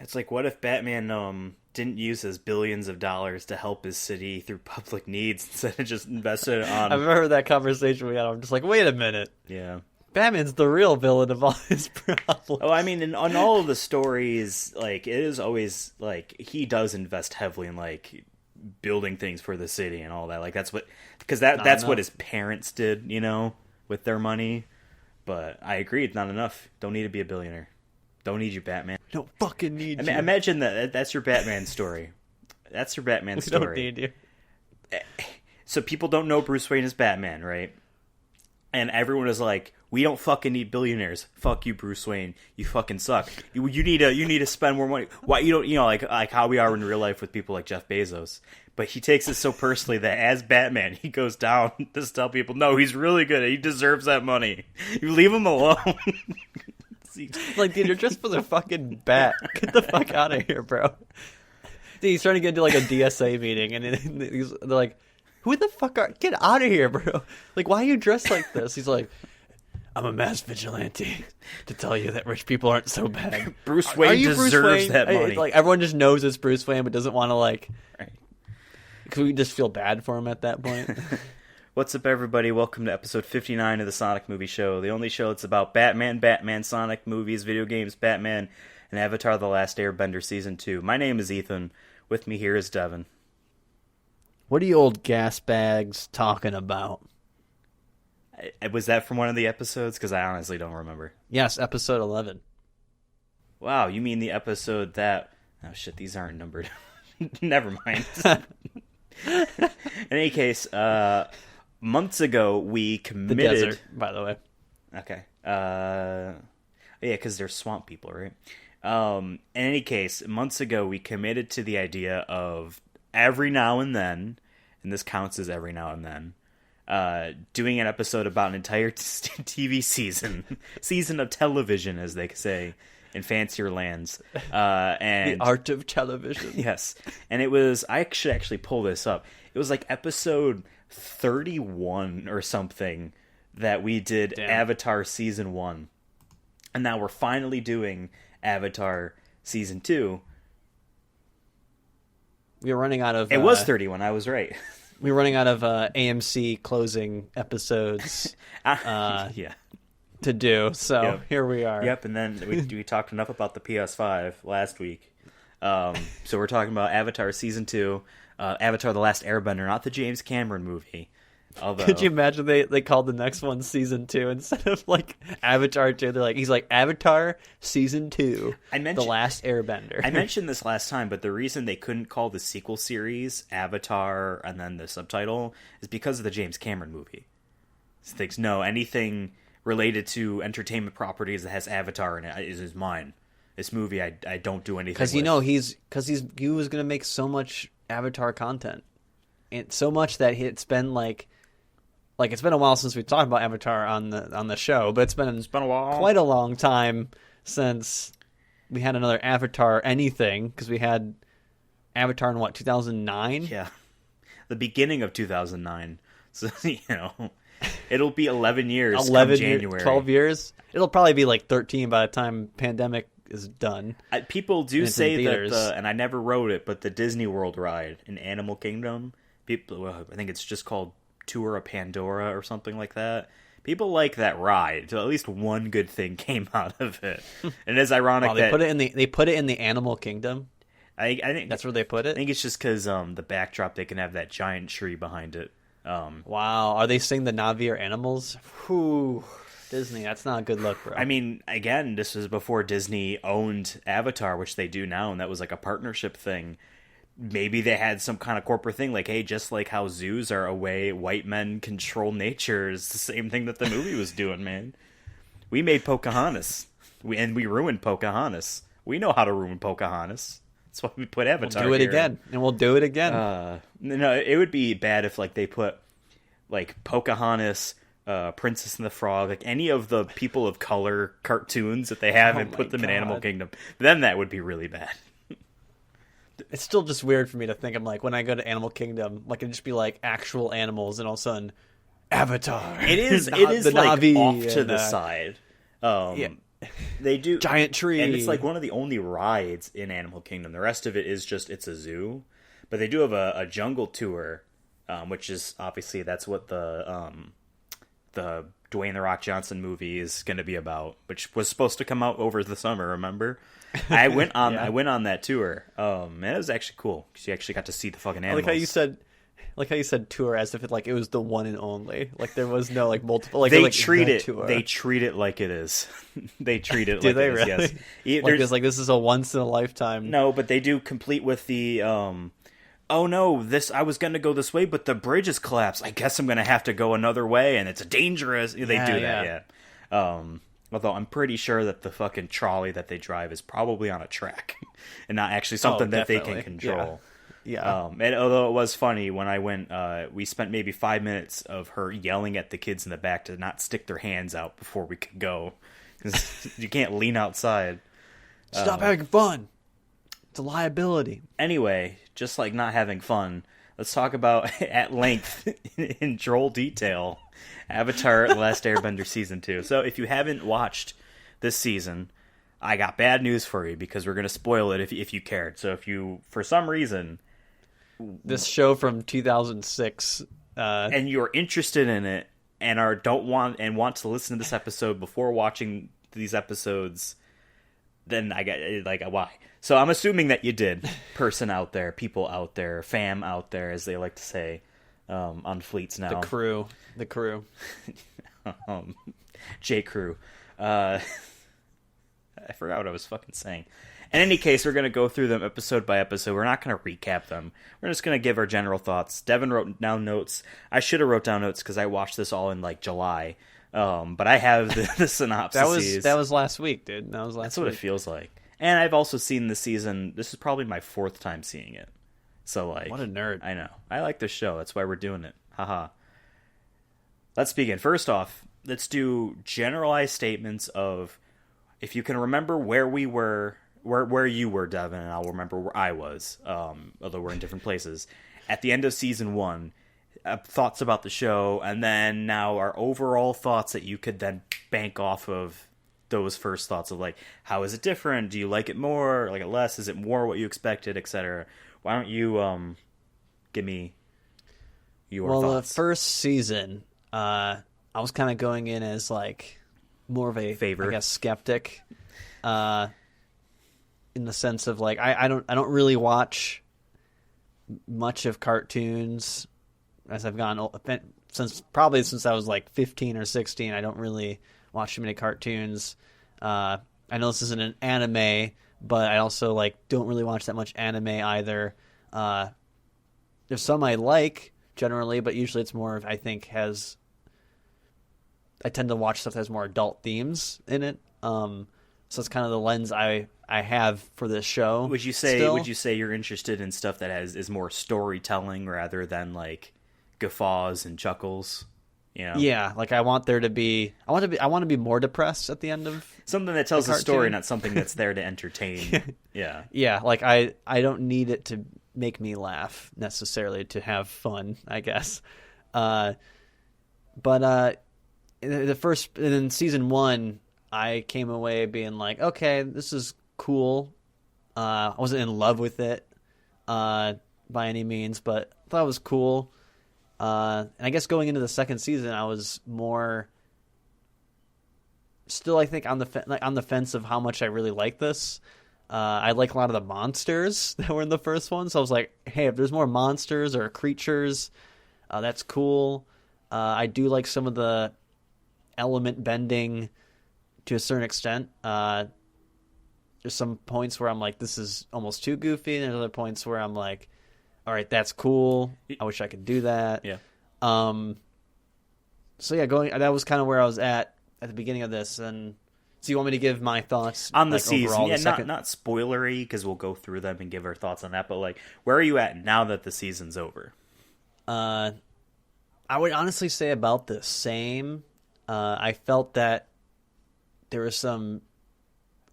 It's like, what if Batman didn't use his billions of dollars to help his city through public needs instead of just invested it on? I remember that conversation we had. I'm just like, wait a minute. Yeah. Batman's the real villain of all his problems. Oh, I mean, on all of the stories, like, it is always, like, he does invest heavily in, like, building things for the city and all that. Like, that's what, because that's what his parents did, you know, with their money. But I agree, it's not enough. Don't need to be a billionaire. Don't need you, Batman. We don't fucking need you. Imagine that's your Batman story. That's your Batman story. We don't need you. So people don't know Bruce Wayne is Batman, right? And everyone is like, we don't fucking need billionaires. Fuck you, Bruce Wayne. You fucking suck. You need to spend more money. Why you don't, like how we are in real life with people like Jeff Bezos. But he takes it so personally that as Batman, he goes down to tell people, no, he's really good. He deserves that money. You leave him alone. Like, dude, you're just for the fucking bat. Get the fuck out of here, bro. Dude, he's trying to get into like a DSA meeting, and they're like, who the fuck are... Get out of here, bro. Like, why are you dressed like this? He's like, I'm a mass vigilante to tell you that rich people aren't so bad. Bruce Wayne deserves that money. Like, everyone just knows it's Bruce Wayne, but doesn't want to, like... Right. Could we just feel bad for him at that point? What's up, everybody? Welcome to episode 59 of the Sonic Movie Show, the only show that's about Batman, Sonic movies, video games, Batman, and Avatar: The Last Airbender Season 2. My name is Ethan. With me here is Devin. What are you old gas bags talking about? Was that from one of the episodes? Because I honestly don't remember. Yes, episode 11. Wow, you mean the episode that... Oh shit, these aren't numbered. Never mind. In any case, months ago we committed... The desert, by the way. Okay. Yeah, because they're swamp people, right? In any case, months ago we committed to the idea of every now and then, and this counts as every now and then, doing an episode about an entire TV season of television, as they say in fancier lands. And the art of television. Yes. And it was, I should actually pull this up. It was like episode 31 or something that we did. Damn. Avatar Season 1. And now we're finally doing Avatar Season 2. We were running out of... It was 31, I was right. We were running out of AMC closing episodes yeah. to do, so yep. Here we are. Yep, and then we talked enough about the PS5 last week. So we're talking about Avatar Season 2, Avatar: The Last Airbender, not the James Cameron movie. Although... Could you imagine they called the next one Season 2 instead of like Avatar 2? They're like, he's like, Avatar Season 2, The Last Airbender. I mentioned this last time, but the reason they couldn't call the sequel series Avatar and then the subtitle is because of the James Cameron movie. So thinks, no, anything related to entertainment properties that has Avatar in it is mine. This movie, I don't do anything because he was going to make so much Avatar content, and so much that it's been like it's been a while since we talked about Avatar on the show, but it's been a while, quite a long time since we had another Avatar anything, because we had Avatar in 2009? Yeah, the beginning of 2009. So it'll be 11 years. 11 January, 12 years. It'll probably be like 13 by the time pandemic is done. People do say that, and I never wrote it, but the Disney World ride in Animal Kingdom, I think it's just called Tour of Pandora or something like that. People like that ride. So at least one good thing came out of it. And it's ironic they put it in the Animal Kingdom. I think that's where they put it. I think it's just because the backdrop, they can have that giant tree behind it. Wow, are they saying the Na'vi are animals? Whew. Disney, that's not a good look, bro. I mean, again, this was before Disney owned Avatar, which they do now, and that was like a partnership thing. Maybe they had some kind of corporate thing, like, hey, just like how zoos are a way white men control nature, is the same thing that the movie was doing, man. We made Pocahontas, and we ruined Pocahontas. We know how to ruin Pocahontas. That's why we put Avatar We'll do it here. again, and we'll do it again. No, it would be bad if like they put like Pocahontas, Princess and the Frog, like any of the people of color cartoons that they have, and put them in Animal Kingdom. Then that would be really bad. It's still just weird for me to think. I'm like, when I go to Animal Kingdom, like, it'd just be like actual animals, and all of a sudden, Avatar. It is like Na'vi off to the side. Yeah. They do giant tree, and it's like one of the only rides in Animal Kingdom. The rest of it is just it's a zoo, but they do have a jungle tour, which is obviously that's what the Dwayne the Rock Johnson movie is going to be about, which was supposed to come out over the summer. Remember, I went on I went on that tour. Man, it was actually cool because you actually got to see the fucking animals. Like how you said tour as if it was the one and only. Like there was no like multiple. Like they like, treat the it. tour. They treat it like it is. They treat it. Do like they it is, really? Yes. This is a once in a lifetime. No, but they do complete with the. Oh no! I was gonna go this way, but the bridge is collapsed. I guess I'm gonna have to go another way, and it's dangerous. They do that, yeah. Although I'm pretty sure that the fucking trolley that they drive is probably on a track, and not actually something that they can control. Yeah. And although it was funny when I went, we spent maybe 5 minutes of her yelling at the kids in the back to not stick their hands out before we could go, because you can't lean outside. Stop having fun. It's a liability. Anyway, just like not having fun, let's talk about at length in droll detail Avatar: The Last Airbender Season 2. So if you haven't watched this season, I got bad news for you because we're going to spoil it if you cared. So if you, for some reason... This show from 2006... and you're interested in it and want to listen to this episode before watching these episodes, then I got like why? So I'm assuming that you did. Person out there, people out there, fam out there, as they like to say on fleets now. The crew. J Crew. I forgot what I was fucking saying. In any case, we're going to go through them episode by episode. We're not going to recap them. We're just going to give our general thoughts. Devin wrote down notes. I should have wrote down notes because I watched this all in like July. But I have the synopsis. That was last week, dude. That's what it feels like. And I've also seen the season. This is probably my 4th time seeing it. So like, what a nerd. I know. I like this show. That's why we're doing it. Haha. Let's begin. First off, let's do generalized statements of if you can remember where we were, where you were, Devin, and I'll remember where I was, although we're in different places, at the end of season 1, thoughts about the show, and then now our overall thoughts that you could then bank off of those first thoughts of like, how is it different? Do you like it more? Like it less? Is it more what you expected, etc.? Why don't you give me your thoughts? Well, the first season, I was kind of going in as like more of a favor, I guess, skeptic, in the sense of like I don't really watch much of cartoons as I've gone since I was like 15 or 16. I don't really watch too many cartoons. I know this isn't an anime, but I also like don't really watch that much anime either. There's some I like generally, but usually it's more of, I think I tend to watch stuff that has more adult themes in it. So it's kind of the lens I have for this show. Would you say you're interested in stuff that is more storytelling rather than like guffaws and chuckles? You know? Yeah, like I want to be more depressed at the end of something that tells a story, not something that's there to entertain. Yeah. Yeah, like I don't need it to make me laugh necessarily, to have fun, I guess. But in season 1, I came away being like, okay, this is cool. I wasn't in love with it by any means, but I thought it was cool. And I guess going into the second season, I was more still, I think, on the fence of how much I really like this. I like a lot of the monsters that were in the first one, so I was like, hey, if there's more monsters or creatures, that's cool. I do like some of the element bending to a certain extent. There's some points where I'm like, this is almost too goofy, and there's other points where I'm like, all right, that's cool. I wish I could do that. Yeah. So yeah, that was kind of where I was at the beginning of this. And so you want me to give my thoughts on the like, season? overall, Yeah, not spoilery, because we'll go through them and give our thoughts on that. But like, where are you at now that the season's over? I would honestly say about the same. I felt that there were some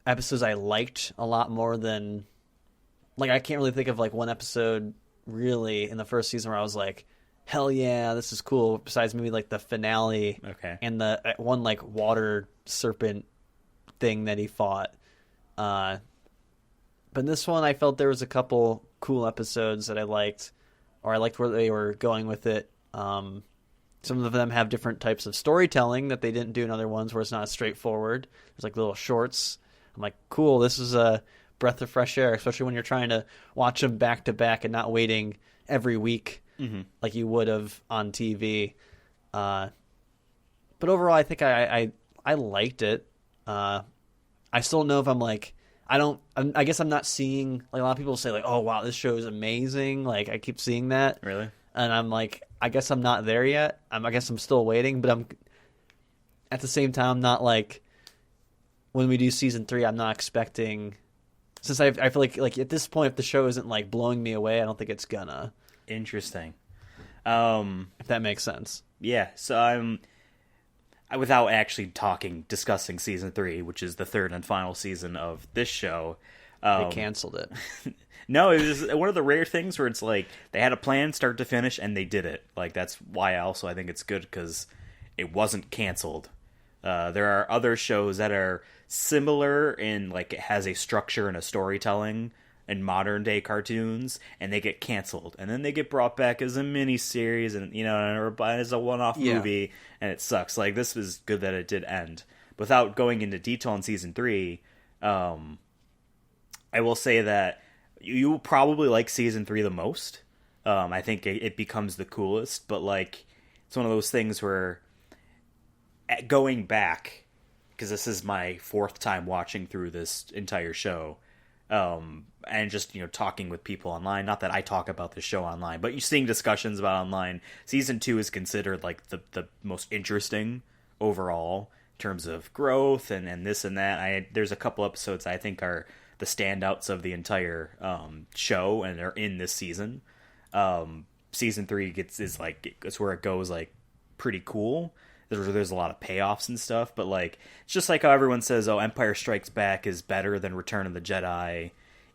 episodes I liked a lot more than, like, I can't really think of like one episode really in the first season where I was like, hell yeah, this is cool, besides maybe like the finale. Okay. And the one like water serpent thing that he fought. But in this one, I felt there was a couple cool episodes that I liked, or I liked where they were going with it. Some of them have different types of storytelling that they didn't do in other ones where it's not as straightforward. There's like little shorts. I'm like, cool, this is a breath of fresh air, especially when you're trying to watch them back to back and not waiting every week like you would have on TV. But overall, I think I liked it. I still don't know if I'm like, I guess I'm not seeing, like a lot of people say like, oh wow, this show is amazing. Like I keep seeing that. Really? And I'm like, I guess I'm not there yet. I guess I'm still waiting, but I'm at the same time not like when we do season 3, I'm not expecting, since I feel like at this point, if the show isn't like blowing me away, I don't think it's gonna. Interesting. If that makes sense. Yeah. So without actually discussing season 3, which is the third and final season of this show. They canceled it. No, it was one of the rare things where it's like they had a plan start to finish and they did it. Like that's why I think it's good because it wasn't canceled. There are other shows that are similar in like it has a structure and a storytelling in modern day cartoons, and they get canceled, and then they get brought back as a mini series, and or as a one-off movie, and it sucks. Like this was good that it did end. Without going into detail in season 3, I will say that you will probably like season 3 the most. I think it becomes the coolest, but like it's one of those things where going back, because this is my 4th time watching through this entire show, and just talking with people online. Not that I talk about the show online, but you're seeing discussions about online. Season 2 is considered like the most interesting overall in terms of growth and this and that. There's a couple episodes I think are the standouts of the entire show, and they're in this season. Season 3 it's where it goes like pretty cool. There's a lot of payoffs and stuff, but like it's just like how everyone says, "Oh, Empire Strikes Back is better than Return of the Jedi,"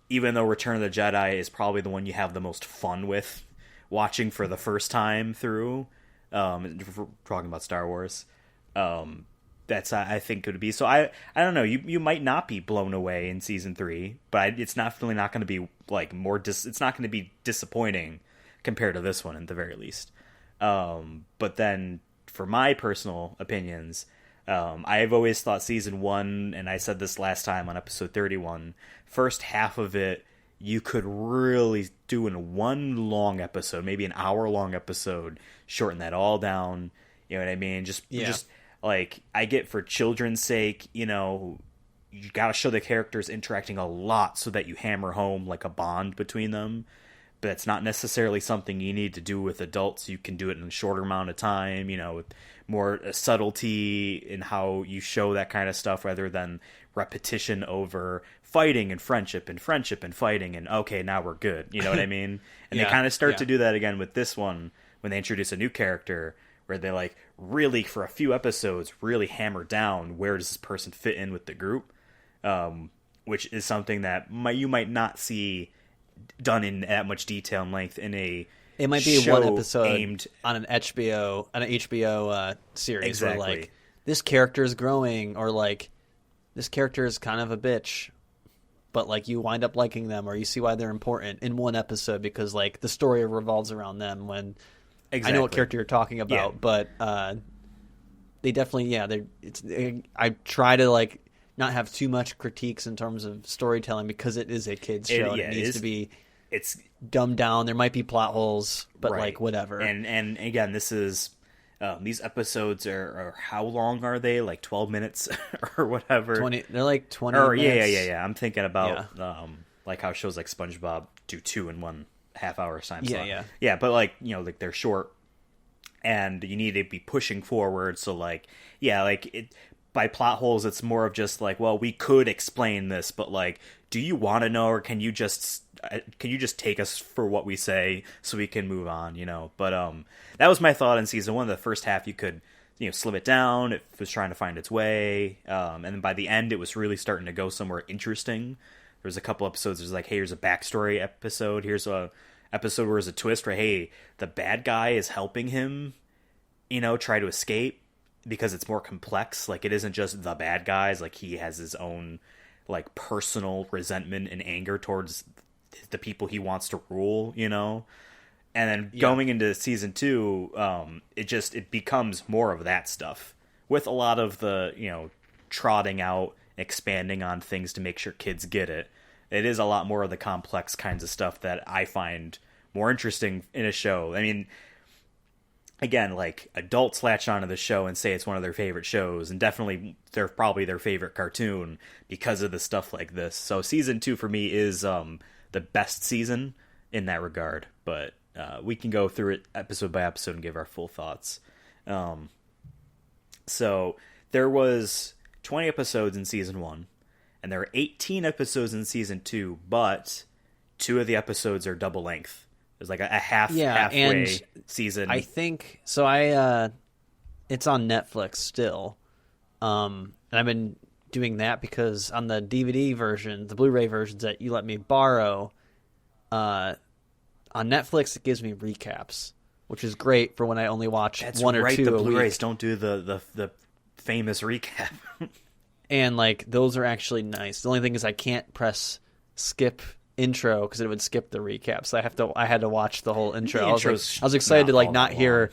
even though Return of the Jedi is probably the one you have the most fun with watching for the first time through. If we're talking about Star Wars. That's I think it would be. So I don't know. You might not be blown away in season 3, but it's definitely not going to be like it's not going to be disappointing compared to this one at the very least. But then for my personal opinions, I've always thought season 1, and I said this last time on episode 31, first half of it you could really do in one long episode, maybe an hour-long episode, shorten that all down. You know what I mean? Just like, I get for children's sake, you got to show the characters interacting a lot so that you hammer home like a bond between them. But it's not necessarily something you need to do with adults. You can do it in a shorter amount of time, with more subtlety in how you show that kind of stuff rather than repetition over fighting and friendship and fighting and okay, now we're good. You know what I mean? And they kind of start to do that again with this one when they introduce a new character, where they like really for a few episodes really hammer down where does this person fit in with the group, which is something that you might not see done in that much detail and length in a it might be one episode aimed on an HBO series. Exactly. Where like this character is growing, or like this character is kind of a bitch, but like you wind up liking them, or you see why they're important in one episode because like the story revolves around them. When I know what character you're talking about, but they definitely, I try to like not have too much critiques in terms of storytelling because it is a kids show. It needs to be dumbed down. There might be plot holes, but like whatever. And again, this is these episodes are how long are they? Like 12 minutes or whatever. 20. They're like 20 minutes. Yeah. I'm thinking about like how shows like SpongeBob do 2 in 1.5 hour time slot. Yeah, but like like they're short, and you need to be pushing forward. So like by plot holes, it's more of just like, well, we could explain this, but like, do you want to know, or can you just take us for what we say so we can move on? But that was my thought in season 1. The first half you could slim it down. It was trying to find its way, and then by the end, it was really starting to go somewhere interesting. There was a couple episodes. There's like, hey, here's a backstory episode. Here's a episode where there's a twist where, hey, the bad guy is helping him, try to escape. because it's more complex. Like, it isn't just the bad guys. Like, he has his own, like, personal resentment and anger towards the people he wants to rule, you know? And then going into season 2, it becomes more of that stuff with a lot of the, you know, trotting out, expanding on things to make sure kids get it. It is a lot more of the complex kinds of stuff that I find more interesting in a show. I mean, again, like, adults latch onto the show and say it's one of their favorite shows, and definitely they're probably their favorite cartoon because of the stuff like this. So season 2 for me is the best season in that regard, but we can go through it episode by episode and give our full thoughts. So there was 20 episodes in season 1, and there are 18 episodes in season 2, but 2 of the episodes are double length. There's like a halfway season. I think so. It's on Netflix still, and I've been doing that because on the DVD version, the Blu-ray versions that you let me borrow, on Netflix it gives me recaps, which is great for when I only watch one or two. The a Blu-rays week. don't do the famous recap, and like those are actually nice. The only thing is I can't press skip intro because it would skip the recap, so I had to watch the whole intro. I was excited to like not hear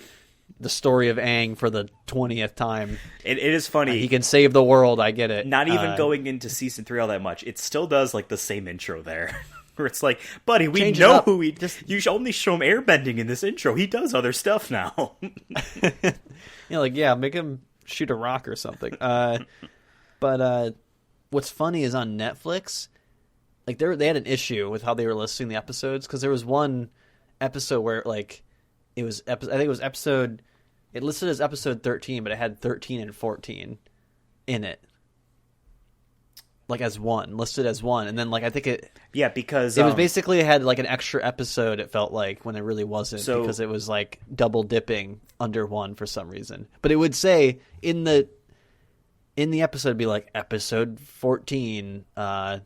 the story of Aang for the 20th time. It is funny. He can save the world. I get it. Not even going into season 3 all that much. It still does like the same intro there, where it's like, buddy, we know who he. You should only show him airbending in this intro. He does other stuff now. Make him shoot a rock or something. But what's funny is on Netflix, like they had an issue with how they were listing the episodes, because there was one episode where like it was I think it was episode. It listed as episode 13, but it had 13 and 14 in it, like as one, listed as one, and then like I think because it was basically it had like an extra episode. It felt like when it really wasn't, because it was like double dipping under one for some reason. But it would say in the episode, it'd be like episode 14, the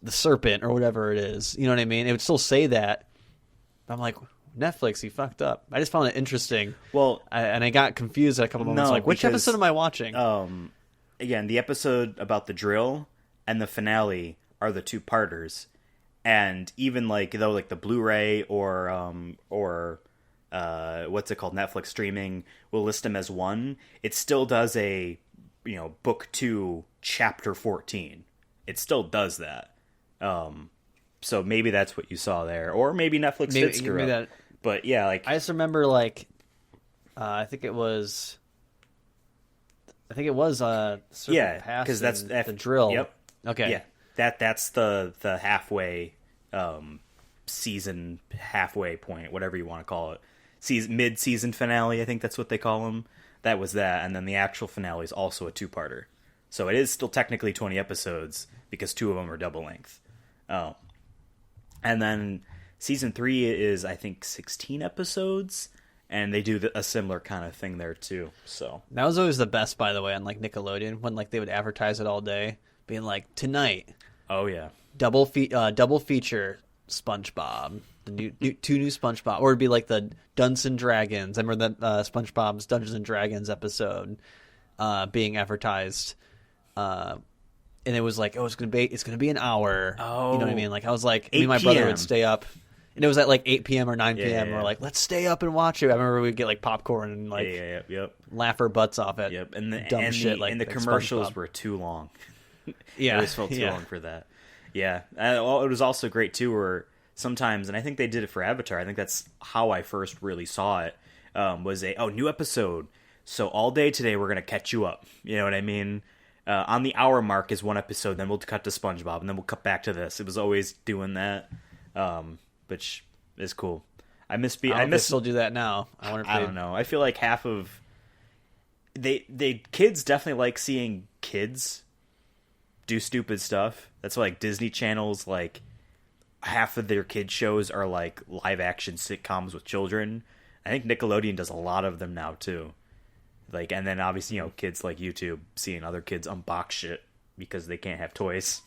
serpent or whatever it is. You know what I mean? It would still say that. I'm like, Netflix, you fucked up. I just found it interesting. Well, and I got confused at a couple moments. Like, which episode am I watching? Again, the episode about the drill and the finale are the two-parters, and even like the Blu-ray or what's it called, Netflix streaming will list them as one. It still does a book 2 chapter 14. It still does that. So maybe that's what you saw there, or maybe Netflix did screw up. That. But yeah, like I just remember, like I think it was because that's the drill. Yep. Okay. Yeah, that's the halfway season, halfway point, whatever you want to call it. Mid-season finale, I think that's what they call them. That was that, and then the actual finale is also a two-parter. So it is still technically 20 episodes because 2 of them are double length. And then season 3 is, I think, 16 episodes, and they do a similar kind of thing there too. So that was always the best, by the way, on like Nickelodeon, when like they would advertise it all day, being like, tonight. Oh yeah. Double feature SpongeBob, the two new SpongeBob, or it'd be like the Dungeons and Dragons. I remember that SpongeBob's Dungeons and Dragons episode being advertised, and it was like, it's gonna be an hour. Oh, you know what I mean? Like I was like, me and my brother would stay up, and it was at like 8 p.m. or 9 p.m. Yeah. We're like, let's stay up and watch it. I remember we'd get like popcorn and like laugh our butts off at dumb shit. And the commercials were too long. Yeah, it always felt too long for that. Yeah, it was also great too, where sometimes, and I think they did it for Avatar. I think that's how I first really saw it. Was new episode. So all day today we're gonna catch you up. You know what I mean? On the hour mark is one episode, then we'll cut to SpongeBob, and then we'll cut back to this. It was always doing that, which is cool. I miss still do that now. I don't know. I feel like half of they kids definitely like seeing kids do stupid stuff. That's why like Disney Channel's like half of their kid shows are like live action sitcoms with children. I think Nickelodeon does a lot of them now too. Like, and then obviously, kids like YouTube seeing other kids unbox shit because they can't have toys.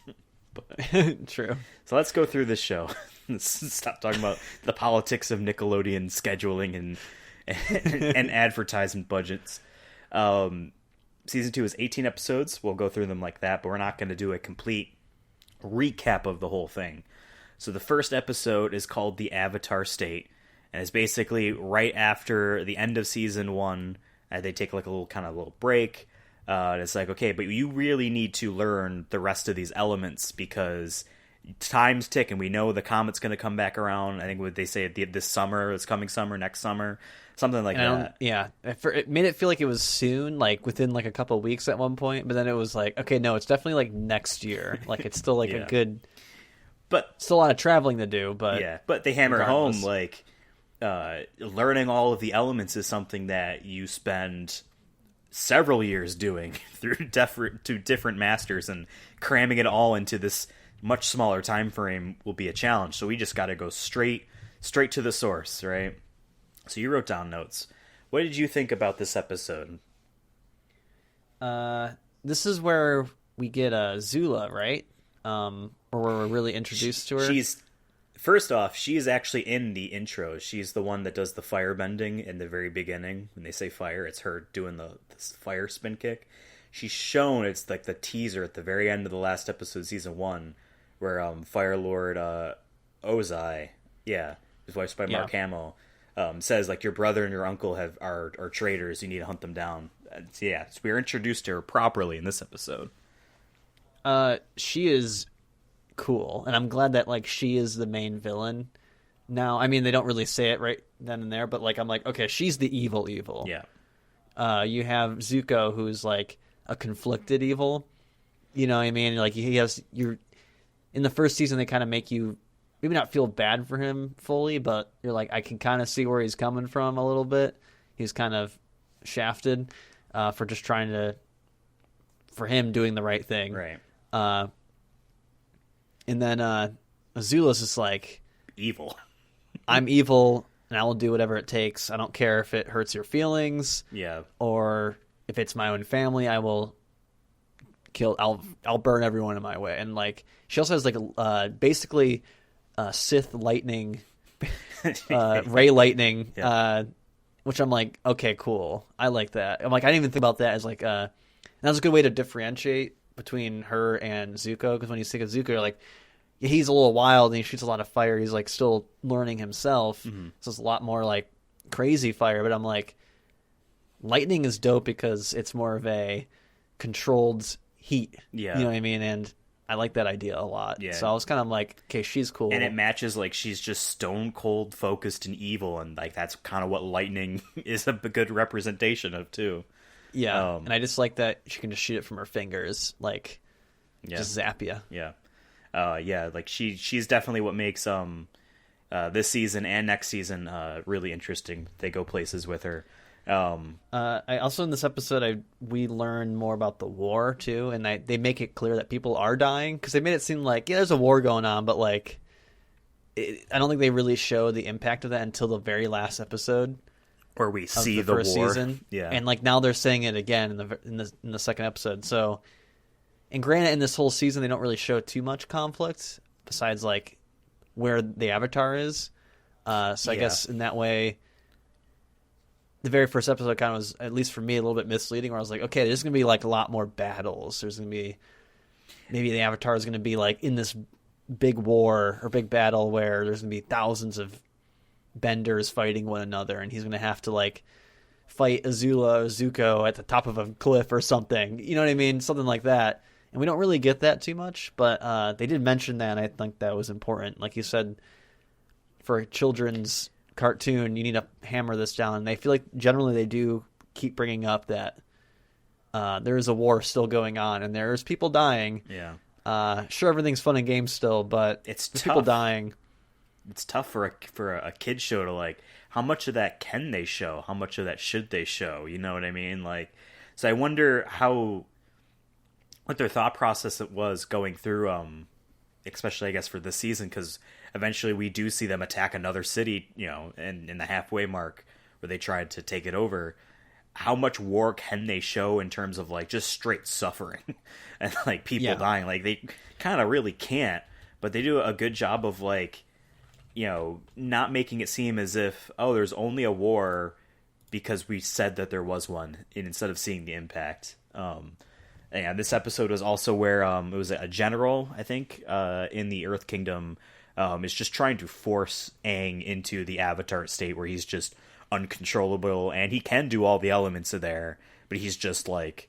But, true. So let's go through this show. Stop talking about the politics of Nickelodeon scheduling and advertisement budgets. Season 2 is 18 episodes. We'll go through them like that, but we're not going to do a complete recap of the whole thing. So the first episode is called The Avatar State, and it's basically right after the end of season 1. They take like a little break. And it's like, okay, but you really need to learn the rest of these elements because time's ticking. We know the comet's going to come back around. I think what they say this summer, this coming summer, next summer, something like that. Yeah, it made it feel like it was soon, like within like a couple of weeks at one point. But then it was like, okay, no, it's definitely like next year. Like it's still like a good, but still a lot of traveling to do. But yeah, but they hammer home like learning all of the elements is something that you spend several years doing through different masters, and cramming it all into this much smaller time frame will be a challenge. So we just got to go straight to the source, right? So you wrote down notes. What did you think about this episode? This is where we get Zula, right? Or where we're really introduced to her. First off, she is actually in the intro. She's the one that does the fire bending in the very beginning. When they say fire, it's her doing this fire spin kick. She's shown, it's like the teaser at the very end of the last episode of season 1, where Fire Lord Ozai, is voiced by Mark Hamill, says like your brother and your uncle are traitors. You need to hunt them down. So we're introduced to her properly in this episode. She is cool, and I'm glad that like she is the main villain now. I mean, they don't really say it right then and there, but like I'm like, okay, she's the evil. Yeah. You have Zuko, who's like a conflicted evil. You know what I mean? Like you're in the first season, they kind of make you maybe not feel bad for him fully, but you're like, I can kind of see where he's coming from a little bit. He's kind of shafted for just for him doing the right thing. Right. And then Azula's just like, evil. I'm evil, and I will do whatever it takes. I don't care if it hurts your feelings. Yeah. Or if it's my own family, I will kill. I'll burn everyone in my way. And like, she also has like basically Sith lightning, ray lightning, which I'm like, okay, cool. I like that. I'm like, I didn't even think about that as like that was a good way to differentiate between her and Zuko, because when you think of Zuko, you're like, he's a little wild and he shoots a lot of fire. He's like still learning himself, so it's a lot more like crazy fire. But I'm like, lightning is dope because it's more of a controlled heat. Yeah, you know what I mean. And I like that idea a lot. Yeah. So I was kind of like, okay, she's cool, and it matches like she's just stone cold focused and evil, and like that's kind of what lightning is a good representation of too. Yeah, and I just like that she can just shoot it from her fingers, like just zap you. Yeah, like she's definitely what makes this season and next season really interesting. They go places with her. I also in this episode we learn more about the war too, and they make it clear that people are dying, because they made it seem like there's a war going on, but like I don't think they really show the impact of that until the very last episode. Where we see the first war. Season. Yeah. And like now they're saying it again in the second episode. So, and granted, in this whole season they don't really show too much conflict besides like where the Avatar is. I guess in that way, the very first episode kind of was, at least for me, a little bit misleading. Where I was like, okay, there's gonna be like a lot more battles. There's gonna be maybe the Avatar is gonna be like in this big war or big battle where there's gonna be thousands of benders fighting one another, and he's going to have to like fight Azula or Zuko at the top of a cliff or something. You know what I mean? Something like that. And we don't really get that too much, but they did mention that, and I think that was important. Like you said, for a children's cartoon, you need to hammer this down. And I feel like generally they do keep bringing up that there is a war still going on, and there's people dying. Yeah. Sure, everything's fun and games still, but it's people dying. It's tough for a kid show to like, how much of that can they show? How much of that should they show? You know what I mean? Like, so I wonder what their thought process was going through, especially I guess for this season, because eventually we do see them attack another city, you know, in the halfway mark where they tried to take it over. How much war can they show in terms of like just straight suffering and like people dying? Like they kind of really can't, but they do a good job of like, you know, not making it seem as if, oh, there's only a war because we said that there was one, and instead of seeing the impact. And this episode was also where it was a general, I think, in the Earth Kingdom, is just trying to force Aang into the Avatar state where he's just uncontrollable, and he can do all the elements of there, but he's just like,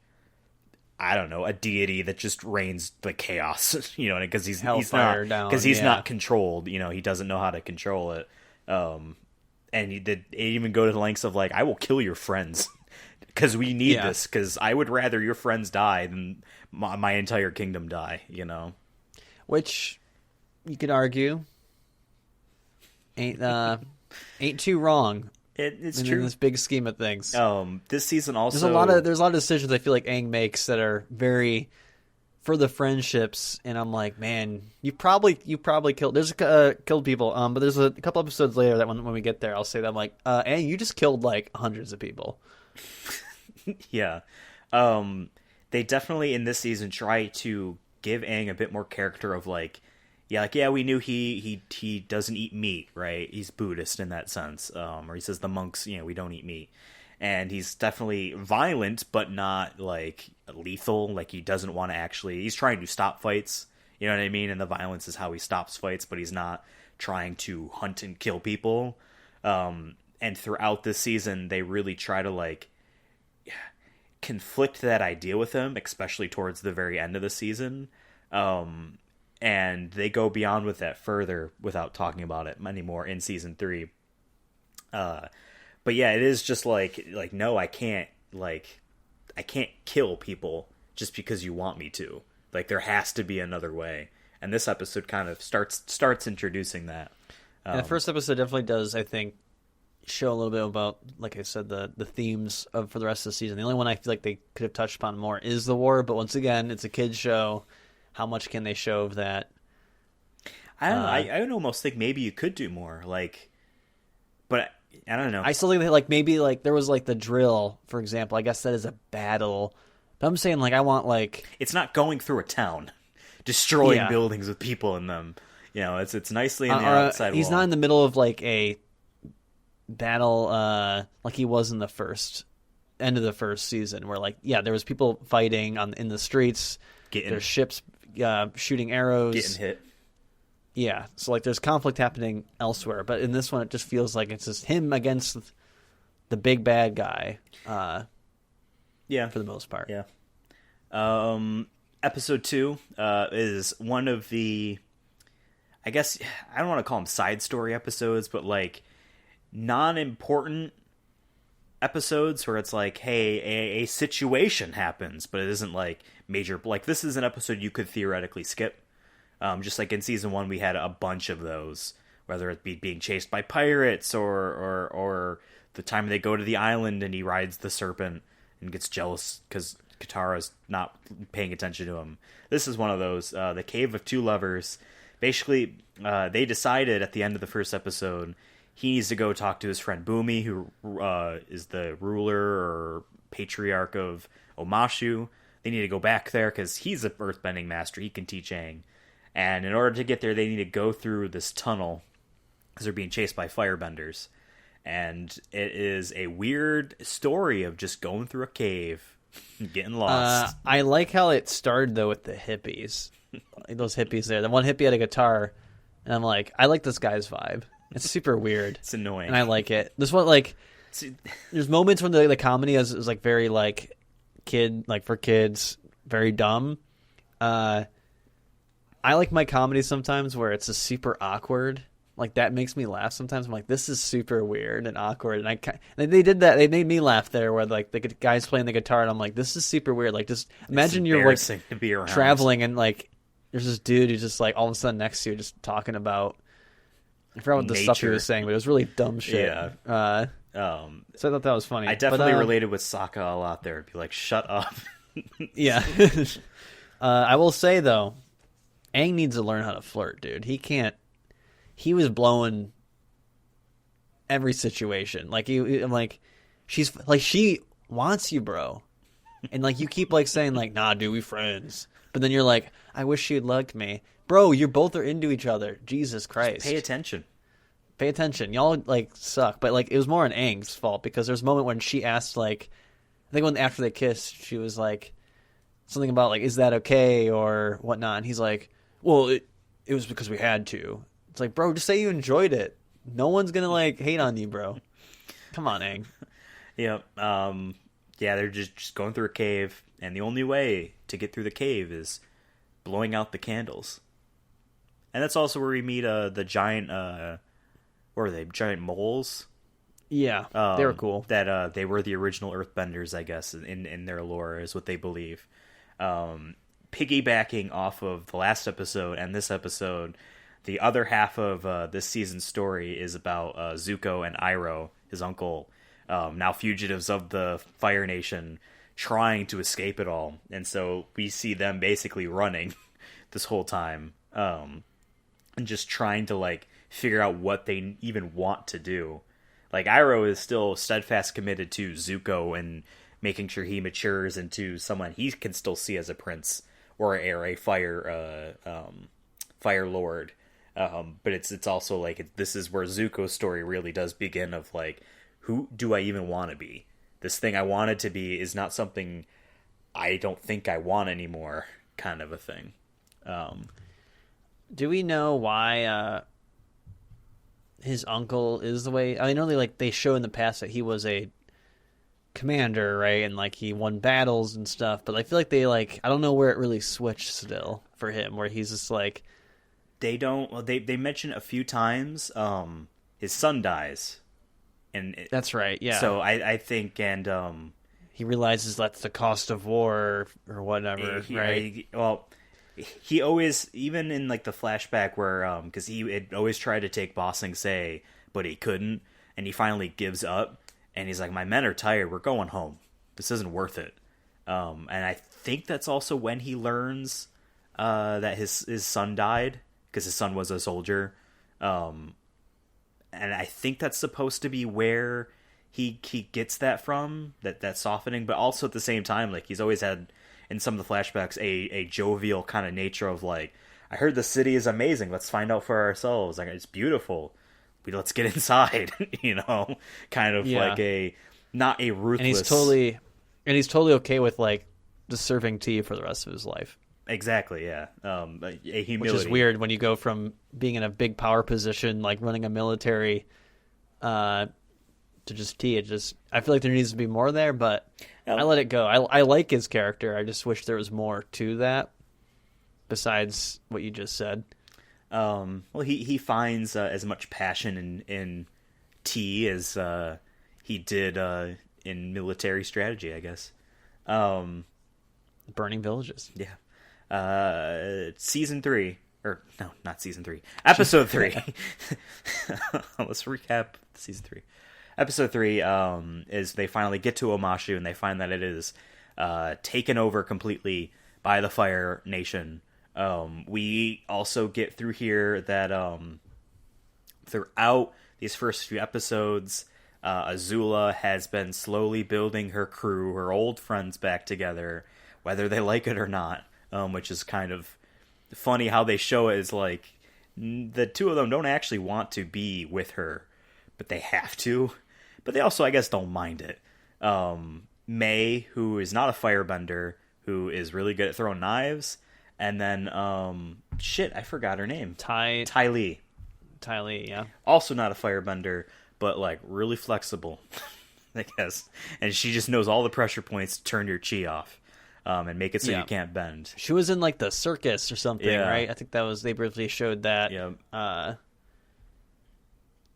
I don't know, a deity that just reigns the chaos, you know, because he's not controlled, you know, he doesn't know how to control it. And they even go to the lengths of like, I will kill your friends because we need this, because I would rather your friends die than my entire kingdom die, you know? Which you could argue ain't too wrong. It's true in this big scheme of things. This season also there's a lot of decisions I feel like Aang makes that are very for the friendships, and I'm like, man, you probably killed. There's killed people. But there's a couple episodes later that when we get there, I'll say that I'm like, Aang, you just killed like hundreds of people. Yeah, they definitely in this season try to give Aang a bit more character of like, we knew he doesn't eat meat, right? He's Buddhist in that sense, or he says the monks, we don't eat meat, and he's definitely violent, but not like lethal. Like he doesn't want to actually. He's trying to stop fights, you know what I mean? And the violence is how he stops fights, but he's not trying to hunt and kill people. And throughout this season, they really try to like conflict that idea with him, especially towards the very end of the season. And they go beyond with that further without talking about it anymore in season 3. But yeah, it is just like no, I can't kill people just because you want me to. Like there has to be another way. And this episode kind of starts introducing that. And the first episode definitely does, I think, show a little bit about, like I said, the themes for the rest of the season. The only one I feel like they could have touched upon more is the war, but once again, it's a kids show. How much can they show of that? I don't know. I would almost think maybe you could do more, but I don't know. I still think that maybe there was the drill, for example. I guess that is a battle, but I'm saying I want it's not going through a town, destroying buildings with people in them. It's nicely in the outside. He's wall. Not in the middle of a battle like he was in the end of the first season, where there was people fighting in the streets. There's ships shooting arrows, getting hit. Yeah, so there's conflict happening elsewhere, but in this one it just feels like it's just him against the big bad guy. Yeah, for the most part. Yeah. Episode 2 is one of the, I guess I don't want to call them side story episodes, but non-important episodes where it's hey, a situation happens, but it isn't major. This is an episode you could theoretically skip. Just like in season 1, we had a bunch of those, whether it be being chased by pirates or the time they go to the island and he rides the serpent and gets jealous because Katara's not paying attention to him. This is one of those. The Cave of Two Lovers. Basically, they decided at the end of the first episode he needs to go talk to his friend Bumi, who is the ruler or patriarch of Omashu. They need to go back there because he's an earthbending master. He can teach Aang. And in order to get there, they need to go through this tunnel because they're being chased by firebenders. And it is a weird story of just going through a cave and getting lost. I like how it started, though, with the hippies. Those hippies there. The one hippie had a guitar, and I'm like, I like this guy's vibe. It's super weird. It's annoying. And I like it. This one, there's moments when the comedy is very, kid, for kids, very dumb. I like my comedy sometimes where it's just super awkward. That makes me laugh sometimes. I'm like, this is super weird and awkward. And they did that. They made me laugh there where the guy's playing the guitar and I'm like, this is super weird. Just imagine you're to be around. Traveling and there's this dude who's just all of a sudden next to you just talking about, I forgot what the stuff he was saying, but it was really dumb shit. Yeah. So I thought that was funny. I definitely related with Sokka a lot there. Be like, shut up. Yeah. I will say though, Aang needs to learn how to flirt, dude. He was blowing every situation. She's she wants you, bro. And you keep saying nah, dude, we friends. But then you're I wish she'd liked me. Bro, you both are into each other. Jesus Christ. Just pay attention. pay attention. Y'all like suck. But like it was more an Aang's fault because there's a moment when she asked like, I think when after they kissed, she was like something about like, is that okay or whatnot? And he's like, well, it was because we had to. It's like, bro, just say you enjoyed it. No one's gonna like hate on you, bro. Come on, Aang. Yep. Yeah, they're just going through a cave, and the only way to get through the cave is blowing out the candles. And that's also where we meet the giant, what are they, giant moles? Yeah, they were cool. That they were the original Earthbenders, I guess, in their lore, is what they believe. Piggybacking off of the last episode and this episode, the other half of this season's story is about Zuko and Iroh, his uncle, now fugitives of the Fire Nation, trying to escape it all. And so we see them basically running this whole time, and just trying to like figure out what they even want to do. Like Iroh is still steadfast committed to Zuko and making sure he matures into someone he can still see as a prince or a fire lord. But it's also like this is where Zuko's story really does begin of like, who do I even want to be? This thing I wanted to be is not something I don't think I want anymore, kind of a thing. Do we know why his uncle is the way? I know they show in the past that he was a commander, right? And like he won battles and stuff, but I feel like I don't know where it really switched still for him, where he's just like they don't. Well, they mention a few times. His son dies. And that's right, yeah. So I think, and he realizes that's the cost of war or whatever, right? He always, even in like the flashback where, because he had always tried to take Ba Sing Se, but he couldn't, and he finally gives up, and he's like, "My men are tired. We're going home. This isn't worth it." And I think that's also when he learns that his son died because his son was a soldier. And I think that's supposed to be where he gets that from, that softening, but also at the same time, like he's always had in some of the flashbacks a jovial kind of nature of like, I heard the city is amazing, let's find out for ourselves. Like, it's beautiful. Let's get inside, kind of like not a ruthless. And he's totally okay with like just serving tea for the rest of his life. Exactly, yeah. A humility. Which is weird when you go from being in a big power position, like running a military, to just tea. I feel like there needs to be more there, but I let it go. I like his character. I just wish there was more to that besides what you just said. Well, he finds as much passion in tea as he did in military strategy, I guess. Burning villages. Yeah. Season 3, or no, not season 3, episode 3. Let's recap season 3. Episode 3 is they finally get to Omashu and they find that it is taken over completely by the Fire Nation. We also get through here that throughout these first few episodes, Azula has been slowly building her crew, her old friends back together, whether they like it or not. Which is kind of funny how they show it is like the two of them don't actually want to be with her, but they have to. But they also, I guess, don't mind it. May, who is not a firebender, who is really good at throwing knives, and then I forgot her name. Ty Lee. Ty Lee, yeah. Also not a firebender, but like really flexible, I guess. And she just knows all the pressure points to turn your chi off. And make it so you can't bend. She was in like the circus or something, right? I think they briefly showed that. Yeah.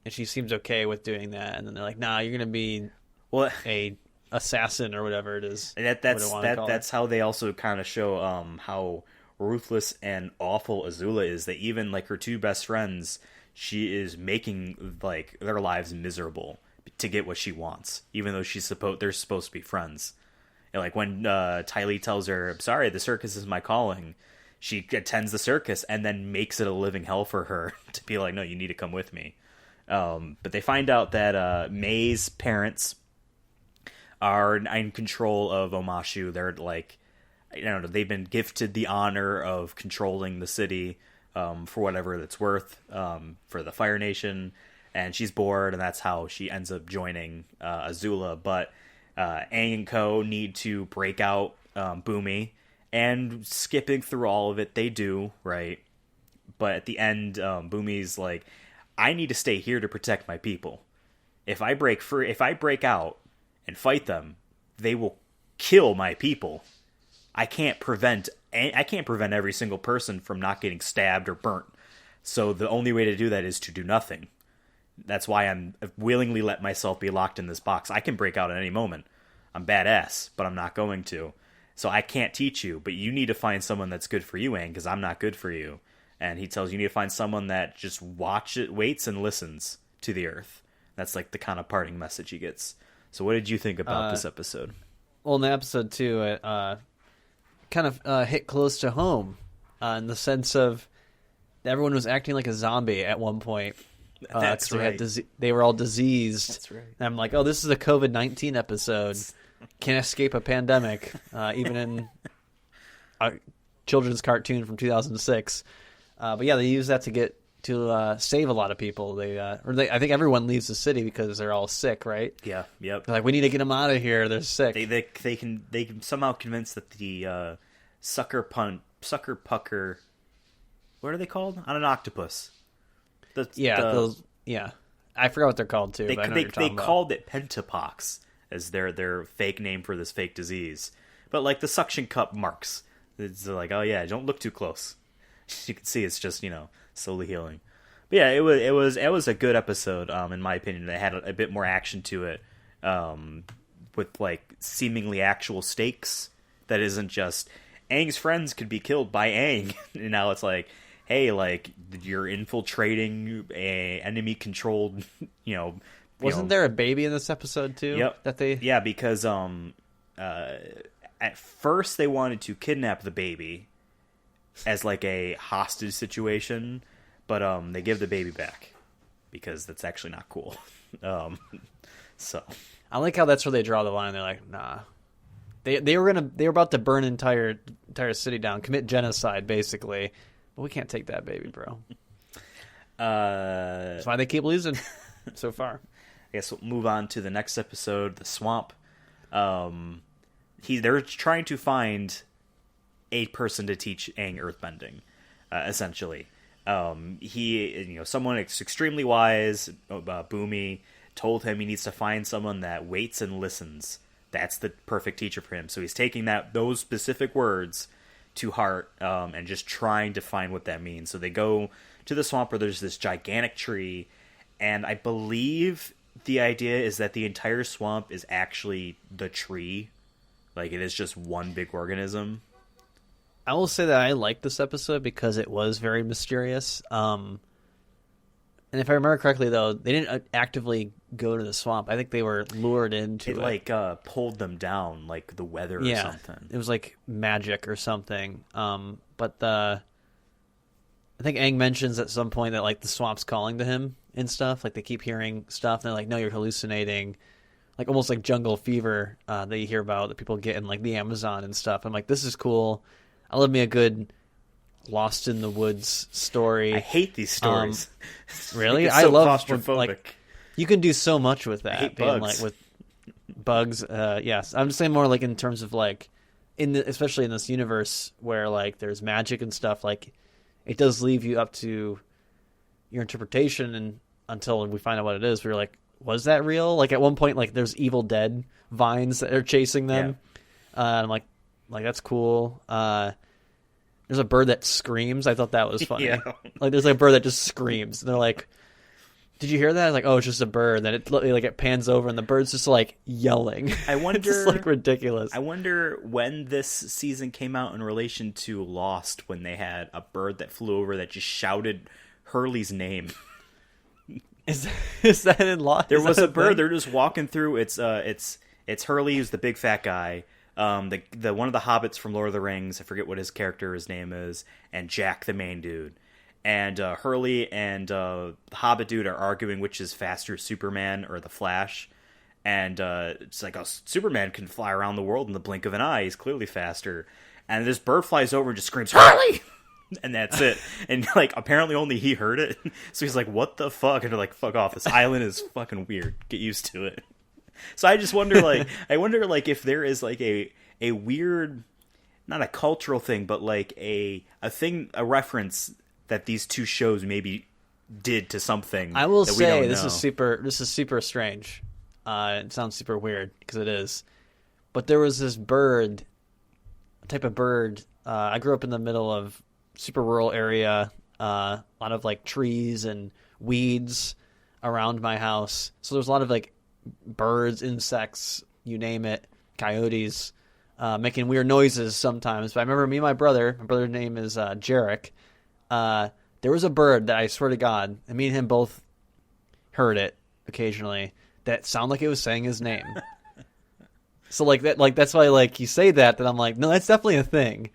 And she seems okay with doing that. And then they're like, "Nah, you're gonna be a assassin or whatever it is." That's how they also kind of show how ruthless and awful Azula is. That even like her two best friends, she is making like their lives miserable to get what she wants, even though they're supposed to be friends. Like when Ty Lee tells her, "I'm sorry, the circus is my calling," she attends the circus and then makes it a living hell for her to be like, "No, you need to come with me." But they find out that May's parents are in control of Omashu. They're like, I don't know, they've been gifted the honor of controlling the city for whatever it's worth for the Fire Nation. and she's bored, and that's how she ends up joining Azula. But Aang and Co. need to break out Boomy, and skipping through all of it, they do, right? But at the end, Boomy's like, I need to stay here to protect my people. If I break out and fight them, they will kill my people. I can't prevent every single person from not getting stabbed or burnt. So the only way to do that is to do nothing. That's why I'm willingly let myself be locked in this box. I can break out at any moment. I'm badass, but I'm not going to. So I can't teach you, but you need to find someone that's good for you, Aang, because I'm not good for you. And he tells you need to find someone that just waits and listens to the earth. That's like the kind of parting message he gets. So what did you think about this episode? Well, in the episode 2, it kind of hit close to home in the sense of everyone was acting like a zombie at one point. That's right. They were all diseased. That's right. And I'm like, oh, this is a COVID-19 episode. Can't escape a pandemic, even in a children's cartoon from 2006. But yeah, they use that to save a lot of people. I think everyone leaves the city because they're all sick, right? Yeah, yep. They're like, we need to get them out of here. They're sick. They can somehow convince that the sucker pucker. What are they called? On an octopus. I forgot what they're called too. They called it pentapox as their fake name for this fake disease. But like the suction cup marks, it's like, oh yeah, don't look too close. You can see it's just slowly healing. But yeah, it was a good episode in my opinion. It had a bit more action to it, with like seemingly actual stakes. That isn't just Aang's friends could be killed by Aang, and now it's like, hey, like you're infiltrating a enemy controlled, Wasn't there a baby in this episode too? Yep. Yeah, because at first they wanted to kidnap the baby as like a hostage situation, but they give the baby back because that's actually not cool. So I like how that's where they draw the line. They're like, nah. They were about to burn entire city down, commit genocide basically. But we can't take that baby, bro. That's why they keep losing so far. I guess we'll move on to the next episode, the swamp. They're trying to find a person to teach Aang earthbending, essentially. Someone extremely wise, Boomy, told him he needs to find someone that waits and listens. That's the perfect teacher for him. So he's taking those specific words to heart, and just trying to find what that means. So they go to the swamp where there's this gigantic tree, and I believe the idea is that the entire swamp is actually the tree. Like, it is just one big organism. I will say that I liked this episode because it was very mysterious. And if I remember correctly, though, they didn't actively go to the swamp. I think they were lured into it. It, like, pulled them down, like the weather or something. It was like magic or something. But I think Aang mentions at some point that, like, the swamp's calling to him and stuff. Like, they keep hearing stuff, and they're like, no, you're hallucinating. Like, almost like jungle fever that you hear about that people get in, like, the Amazon and stuff. I'm like, this is cool. I love me a good Lost in the Woods story. I hate these stories. Really? I love claustrophobic. Like, you can do so much with that. I hate bugs. Like, with bugs, yes. I'm just saying more like in terms of like, especially in this universe where like there's magic and stuff, like it does leave you up to your interpretation, and until we find out what it is, we're like, was that real? Like at one point, like there's Evil Dead vines that are chasing them. Yeah. I'm like that's cool. There's a bird that screams. I thought that was funny. Yeah. Like there's like a bird that just screams, and they're like, "Did you hear that?" I was like, "Oh, it's just a bird." And then it pans over, and the bird's just like yelling. I wonder, it's just, like ridiculous. I wonder when this season came out in relation to Lost, when they had a bird that flew over that just shouted Hurley's name. Is that in Lost? There was a bird. They're just walking through. It's Hurley, who's the big fat guy. The one of the hobbits from Lord of the Rings. I forget what his name is, and Jack, the main dude. And Hurley and the Hobbit dude are arguing which is faster, Superman or the Flash. And it's like, oh, Superman can fly around the world in the blink of an eye. He's clearly faster. And this bird flies over and just screams, Hurley! And that's it. And like apparently only he heard it. So he's like, "What the fuck?" And they're like, "Fuck off! This island is fucking weird. Get used to it." So I just wonder, like, if there is like a weird, not a cultural thing, but like a thing, a reference that these two shows maybe did to something. I will that say we don't this know. is super strange. It sounds super weird because it is. But there was this bird, a type of bird. I grew up in the middle of super rural area, a lot of like trees and weeds around my house. So there's a lot of like birds, insects, you name it, coyotes, making weird noises sometimes. But I remember my brother's name is Jarek. There was a bird that I swear to God, and me and him both heard it occasionally, that sounded like it was saying his name. So like that, like that's why like you say that I'm like, no, that's definitely a thing,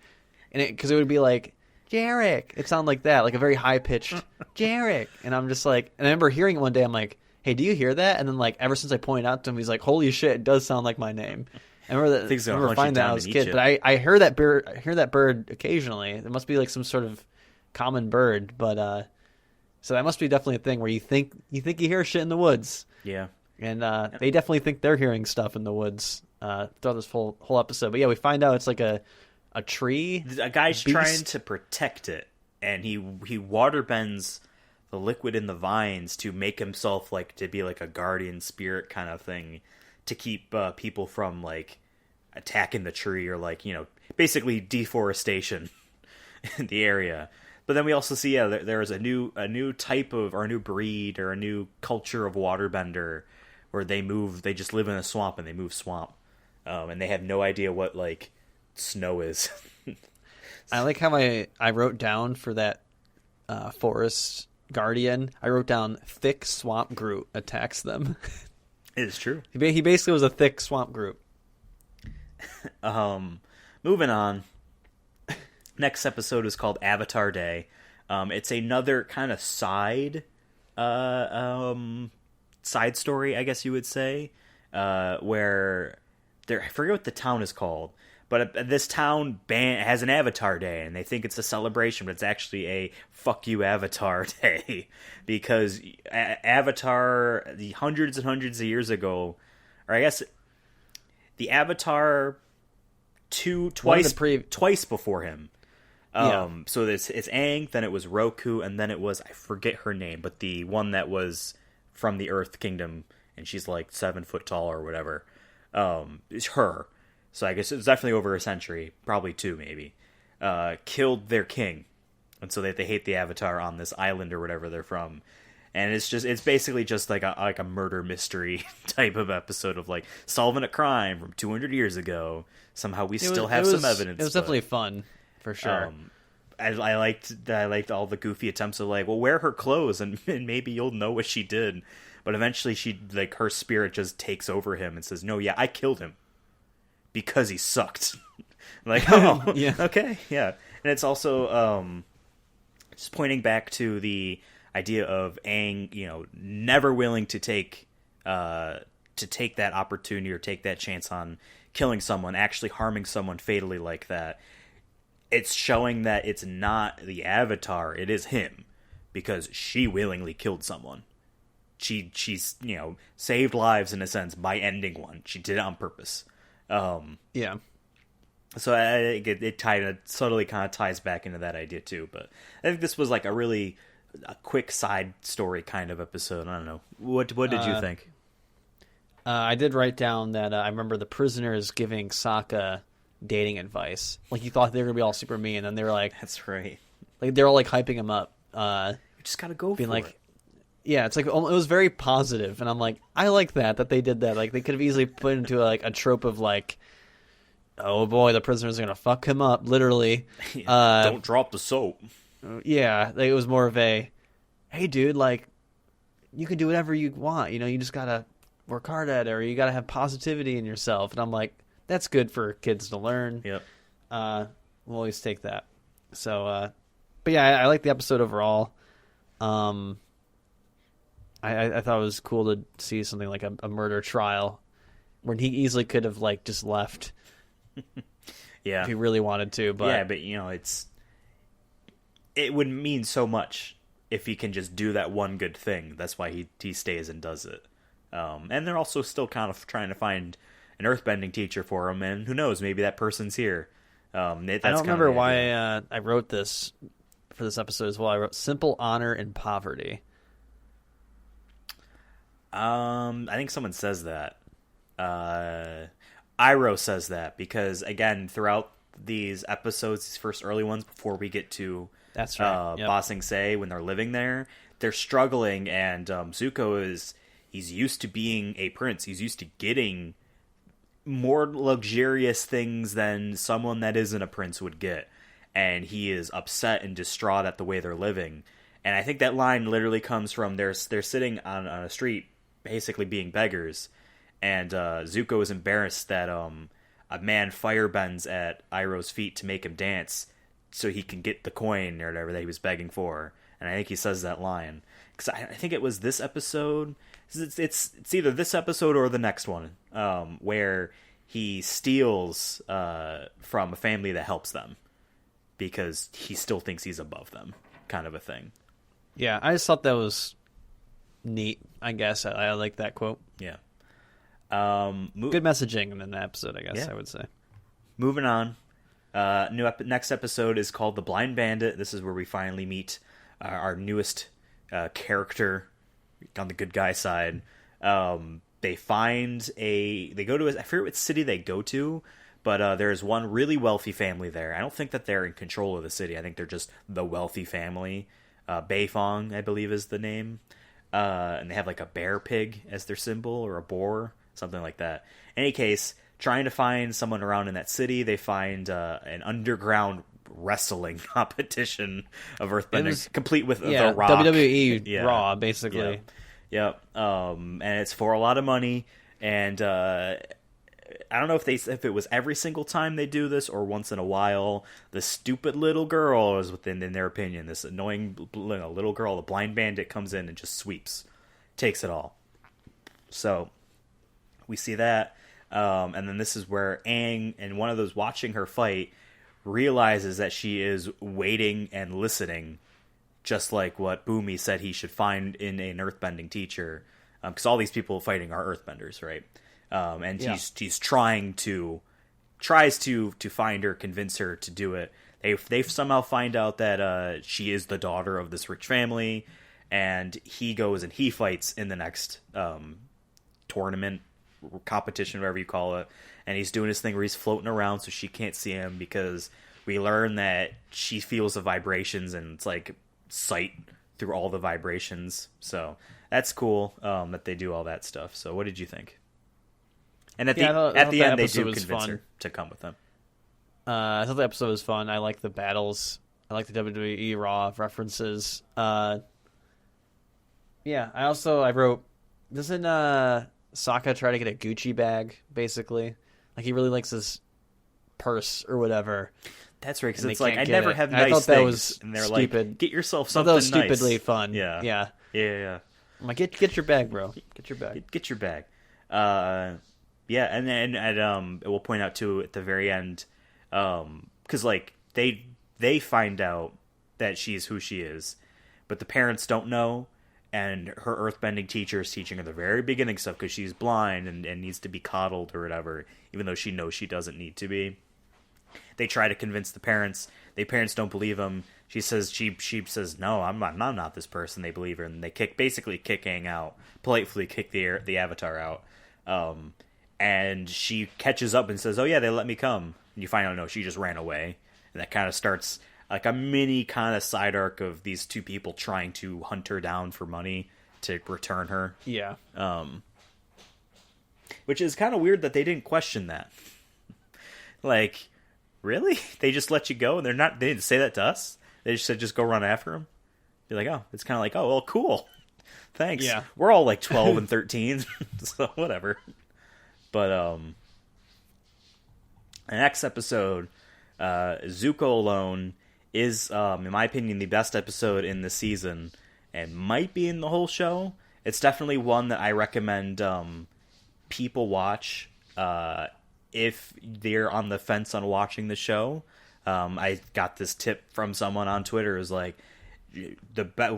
and because it would be like Jarek, it sounded like that, like a very high pitched Jarek, and I'm just like, and I remember hearing it one day, I'm like, hey, do you hear that? And then like ever since I pointed out to him, he's like, holy shit, it does sound like my name. I remember that. I remember finding that when I was a kid, but I hear that bird. I hear that bird occasionally. It must be like some sort of common bird, but so that must be definitely a thing where you think you hear shit in the woods. Yeah. And they definitely think they're hearing stuff in the woods throughout this whole episode. But yeah, we find out it's like a tree. A guy's beast. trying to protect it, and he water bends the liquid in the vines to make himself like to be like a guardian spirit kind of thing to keep people from like attacking the tree or like, you know, basically deforestation in the area. But then we also see there's a new type of, or a new breed or a new culture of waterbender where they just live in a swamp and they move swamp, and they have no idea what like snow is. I like how I wrote down for that forest guardian, I wrote down thick swamp Groot attacks them. It is true. He basically was a thick swamp Groot. Moving on. Next episode is called Avatar Day. It's another kind of side story, I guess you would say, where I forget what the town is called, but this town has an Avatar Day, and they think it's a celebration, but it's actually a fuck you Avatar Day, because Avatar, the hundreds and hundreds of years ago, or I guess the Avatar twice before him. So it's Aang, then it was Roku, and then it was, I forget her name, but the one that was from the Earth Kingdom, and she's like 7 foot tall or whatever. It's her. So I guess it's definitely over a century, probably 2 maybe. Killed their king, and so they hate the Avatar on this island or whatever they're from. And it's basically just like a murder mystery type of episode of like solving a crime from 200 years ago. Somehow we still have some evidence. It was definitely fun. For sure. I liked all the goofy attempts of like, well, wear her clothes and maybe you'll know what she did. But eventually her spirit just takes over him and says, no, yeah, I killed him because he sucked. Like, oh, yeah. Okay, yeah. And it's also just pointing back to the idea of Aang, you know, never willing to take that opportunity or take that chance on killing someone, actually harming someone fatally like that. It's showing that it's not the Avatar, it is him, because she willingly killed someone. She's, you know, saved lives in a sense by ending one. She did it on purpose. Yeah. So it subtly kind of ties back into that idea too. But I think this was like a quick side story kind of episode. I don't know. What did you think? I did write down that I remember the prisoners giving Sokka dating advice. Like, you thought they were gonna be all super mean, and then they were like, "That's right." Like, they're all like hyping him up. You just gotta go being for like, it. Yeah, it's like it was very positive, and I'm like, I like that they did that. Like, they could have easily put into a trope of like, oh boy, the prisoners are gonna fuck him up, literally. Don't drop the soap. Yeah, like, it was more of a, hey dude, like, you can do whatever you want. You know, you just gotta work hard at it, or you gotta have positivity in yourself. And I'm like, that's good for kids to learn. Yep. We'll always take that. So, but yeah, I like the episode overall. I thought it was cool to see something like a murder trial when he easily could have like just left. Yeah. If he really wanted to, but yeah, but you know, it would mean so much if he can just do that one good thing. That's why he stays and does it. And they're also still kind of trying to find an earthbending teacher for him, and who knows, maybe that person's here. I don't remember why I wrote this for this episode as well. I wrote simple honor in poverty. I think someone says that. Iroh says that because, again, throughout these episodes, these first early ones, before we get to that's right. Ba Sing Se, when they're living there, they're struggling, and Zuko he's used to being a prince. He's used to getting more luxurious things than someone that isn't a prince would get, and he is upset and distraught at the way they're living. And I think that line literally comes from they're sitting on a street, basically being beggars, and Zuko is embarrassed that a man firebends at Iroh's feet to make him dance so he can get the coin or whatever that he was begging for. And I think he says that line because I think it was this episode. It's either this episode or the next one where he steals from a family that helps them because he still thinks he's above them, kind of a thing. Yeah, I just thought that was neat. I guess I like that quote. Yeah. Good messaging in the episode, I guess. Yeah. I would say. Moving on. Next episode is called The Blind Bandit. This is where we finally meet our newest character on the good guy side. They go to I forget what city they go to, but there's one really wealthy family there. I don't think that they're in control of the city. I think they're just the wealthy family. Beifong, I believe, is the name. And they have like a bear pig as their symbol, or a boar, something like that. In any case, trying to find someone around in that city, they find an underground wrestling competition of earthbenders, complete with The Rock. WWE Raw, basically. Yep. And it's for a lot of money, and I don't know if it was every single time they do this or once in a while. The stupid little girl is in their opinion, this annoying little girl, the blind bandit, comes in and just sweeps, takes it all. So we see that, and then this is where Aang, and one of those watching her fight, realizes that she is waiting and listening, just like what Boomy said he should find in an earthbending teacher, because all these people fighting are earthbenders, right? And he's tries to find her, convince her to do it. They somehow find out that she is the daughter of this rich family, and he goes and he fights in the next tournament, competition, whatever you call it. And he's doing his thing where he's floating around so she can't see him, because we learn that she feels the vibrations and it's like sight through all the vibrations. So that's cool that they do all that stuff. So what did you think? And at the end, they do convince her to come with them. I thought the episode was fun. I like the battles. I like the WWE Raw references. I wrote, doesn't Sokka try to get a Gucci bag, basically? Like, he really likes his purse or whatever. That's right, because it's like, I never have nice things. I thought that was and they're stupid. Like, get yourself something nice. That was stupidly fun. Yeah. I'm like, get your bag, bro. Get your bag. Get your bag. And then we'll point out too at the very end, because like they find out that she's who she is, but the parents don't know, and her earthbending teacher is teaching her the very beginning stuff because she's blind and needs to be coddled or whatever, even though she knows she doesn't need to be. They try to convince the parents. The parents don't believe them. She says no, I'm not this person. They believe her, and they basically kick Aang out, politely kick the Avatar out. And she catches up and says, "Oh yeah, they let me come." And you find out, no, she just ran away. And that kind of starts like a mini kind of side arc of these two people trying to hunt her down for money to return her. Yeah. Which is kind of weird that they didn't question that. Like, really? They just let you go, and they didn't say that to us? They just said, just go run after him? Be like, oh, it's kind of like, oh, well, cool. Thanks. Yeah. We're all like 12 and 13, so whatever. But, the next episode, Zuko Alone, is, in my opinion, the best episode in the season, and might be in the whole show. It's definitely one that I recommend people watch if they're on the fence on watching the show. I got this tip from someone on Twitter. It was like,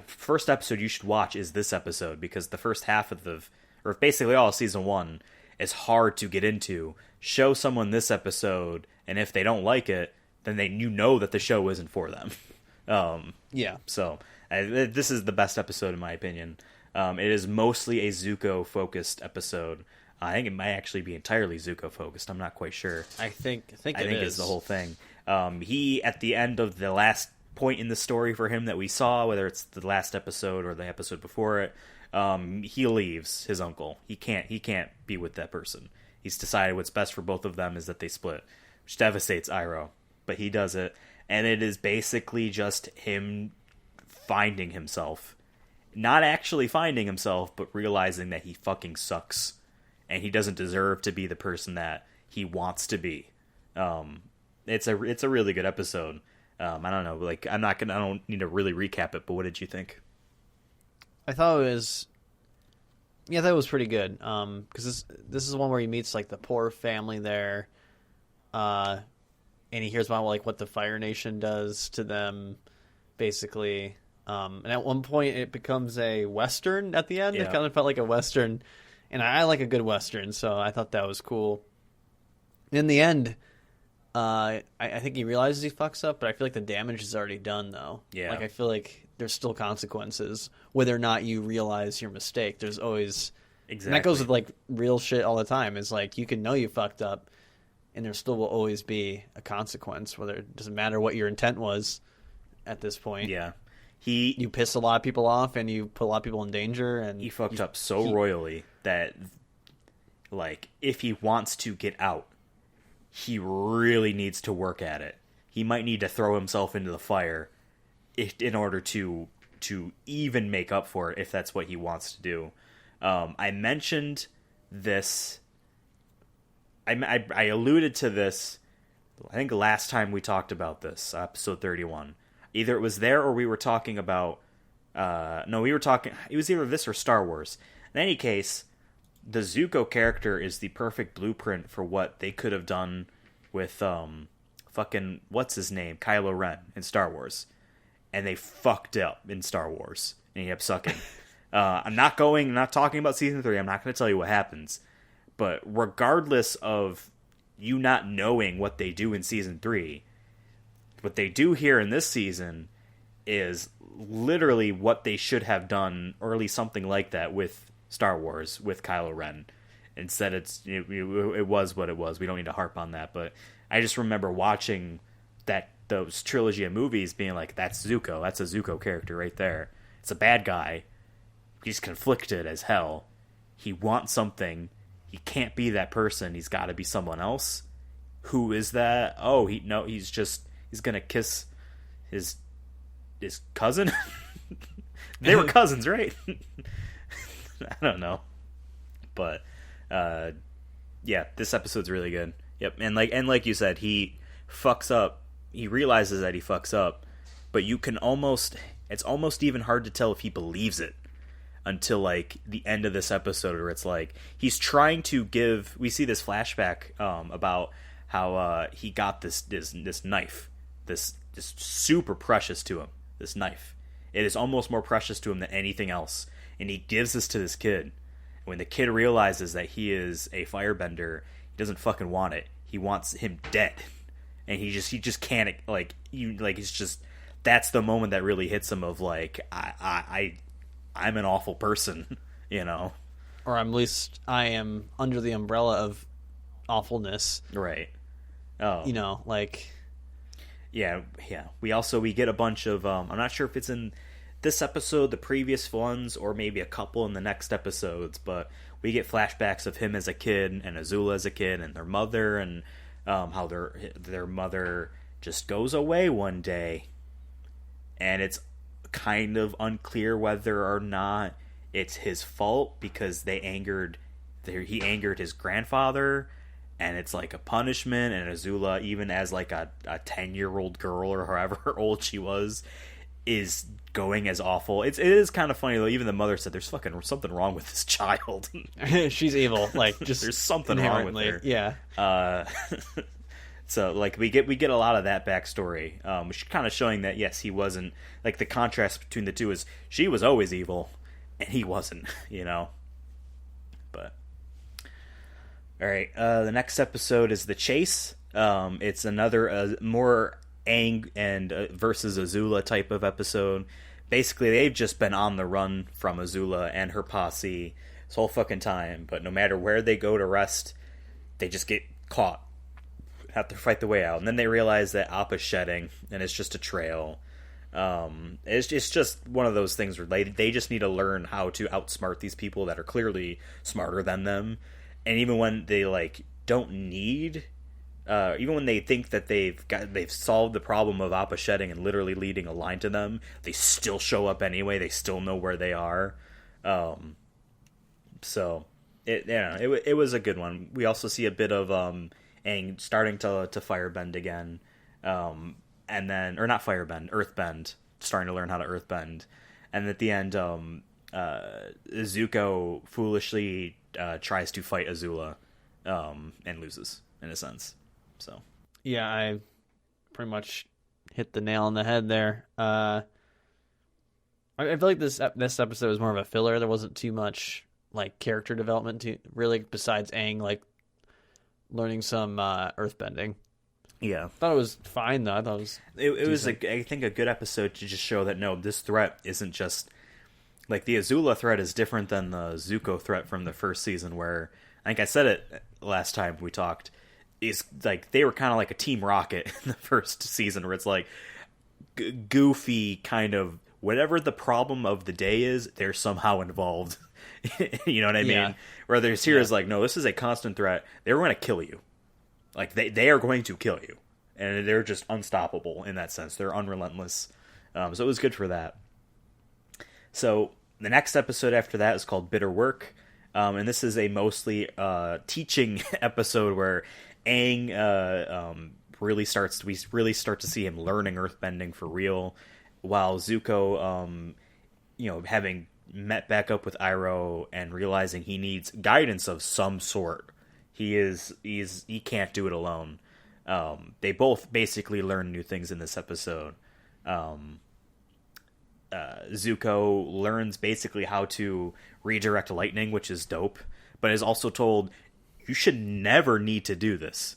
first episode you should watch is this episode, because the first half of or basically all of season 1 is hard to get into. Show someone this episode, and if they don't like it, then that the show isn't for them. Yeah. So this is the best episode in my opinion. It is mostly a Zuko-focused episode. I think it might actually be entirely Zuko-focused. I'm not quite sure. I think it is the whole thing. He, at the end of the last point in the story for him that we saw, whether it's the last episode or the episode before it, he leaves his uncle. He can't be with that person. He's decided what's best for both of them is that they split, which devastates Iroh. But he does it, and it is basically just him finding himself. Not actually finding himself, but realizing that he fucking sucks. And he doesn't deserve to be the person that he wants to be. It's a really good episode. I don't know, like I don't need to really recap it, but what did you think? I thought it was pretty good. Because this is one where he meets like the poor family there, and he hears about like what the Fire Nation does to them, basically. And at one point it becomes a Western at the end. Yeah. It kind of felt like a Western, and I like a good Western, so I thought that was cool. In the end, I think he realizes he fucks up, but I feel like the damage is already done, though. Yeah. Like, I feel like there's still consequences, whether or not you realize your mistake. There's always... Exactly. And that goes with, like, real shit all the time. It's like, you can know you fucked up, and there still will always be a consequence, whether it doesn't matter what your intent was at this point. Yeah. You piss a lot of people off, and you put a lot of people in danger, and... He fucked up so royally that, like, if he wants to get out, he really needs to work at it. He might need to throw himself into the fire in order to even make up for it, if that's what he wants to do. I mentioned this. I alluded to this, I think last time we talked about this, episode 31. Either it was there or we were talking about... no, we were talking... It was either this or Star Wars. In any case, the Zuko character is the perfect blueprint for what they could have done with fucking what's his name, Kylo Ren in Star Wars, and they fucked up in Star Wars and he kept sucking. I'm not talking about season 3. I'm not going to tell you what happens, but regardless of you not knowing what they do in season 3, what they do here in this season is literally what they should have done, or at least something like that with Star Wars with Kylo Ren. Instead, it was what it was. We don't need to harp on that, but I just remember watching those trilogy of movies being like, that's Zuko. That's a Zuko character right there. It's a bad guy. He's conflicted as hell. He wants something. He can't be that person. He's got to be someone else. Who is that? Oh, he's gonna kiss his cousin. They were cousins, right? I don't know, but yeah, this episode's really good. Yep, and like you said, he fucks up. He realizes that he fucks up, but it's almost even hard to tell if he believes it until like the end of this episode, where it's like he's trying to give. We see this flashback about how he got this knife, this super precious to him. This knife, it is almost more precious to him than anything else, and he gives this to this kid. When the kid realizes that he is a firebender, he doesn't fucking want it. He wants him dead, and he just can't it's just, that's the moment that really hits him of like, I'm an awful person, you know, or at least I am under the umbrella of awfulness, right? Oh, you know, like, yeah. We get a bunch of I'm not sure if it's in this episode, the previous ones, or maybe a couple in the next episodes, but we get flashbacks of him as a kid and Azula as a kid and their mother, and how their mother just goes away one day, and it's kind of unclear whether or not it's his fault because he angered his grandfather, and it's like a punishment, and Azula, even as like a 10-year-old girl or however old she was, is going as awful. It is kind of funny though. Even the mother said there's fucking something wrong with this child. She's evil. Like, just there's something wrong with her. Yeah. So like we get a lot of that backstory, which is kind of showing that yes, he wasn't like the contrast between the two is she was always evil, and he wasn't, you know. But all right, the next episode is The Chase. It's another more Aang and versus Azula type of episode. Basically, they've just been on the run from Azula and her posse this whole fucking time. But no matter where they go to rest, they just get caught. Have to fight the way out. And then they realize that Appa's shedding, and it's just a trail. It's just one of those things where they just need to learn how to outsmart these people that are clearly smarter than them. And even when they like don't need, even when they think that they've solved the problem of Appa shedding and literally leading a line to them, they still show up anyway. They still know where they are. So it was a good one. We also see a bit of Aang starting to firebend again, and then or not firebend, earthbend, starting to learn how to earthbend, and at the end, Zuko foolishly tries to fight Azula, and loses in a sense. So yeah, I pretty much hit the nail on the head there. I feel like this episode was more of a filler. There wasn't too much like character development to really besides Aang like learning some earthbending. Yeah, I thought it was fine though. I thought it was I think a good episode to just show that no, this threat isn't just like the Azula threat is different than the Zuko threat from the first season, where I think I said it last time we talked. Is like they were kind of like a Team Rocket in the first season, where it's like goofy kind of whatever the problem of the day is, they're somehow involved. You know what I mean? Yeah. Where there's here is like, no, this is a constant threat. They're going to kill you. Like they are going to kill you, and they're just unstoppable in that sense. They're unrelentless. So it was good for that. So the next episode after that is called Bitter Work, and this is a mostly teaching episode where Aang we really start to see him learning earthbending for real, while Zuko, having met back up with Iroh and realizing he needs guidance of some sort. He can't do it alone. They both basically learn new things in this episode. Zuko learns basically how to redirect lightning, which is dope, but is also told you should never need to do this.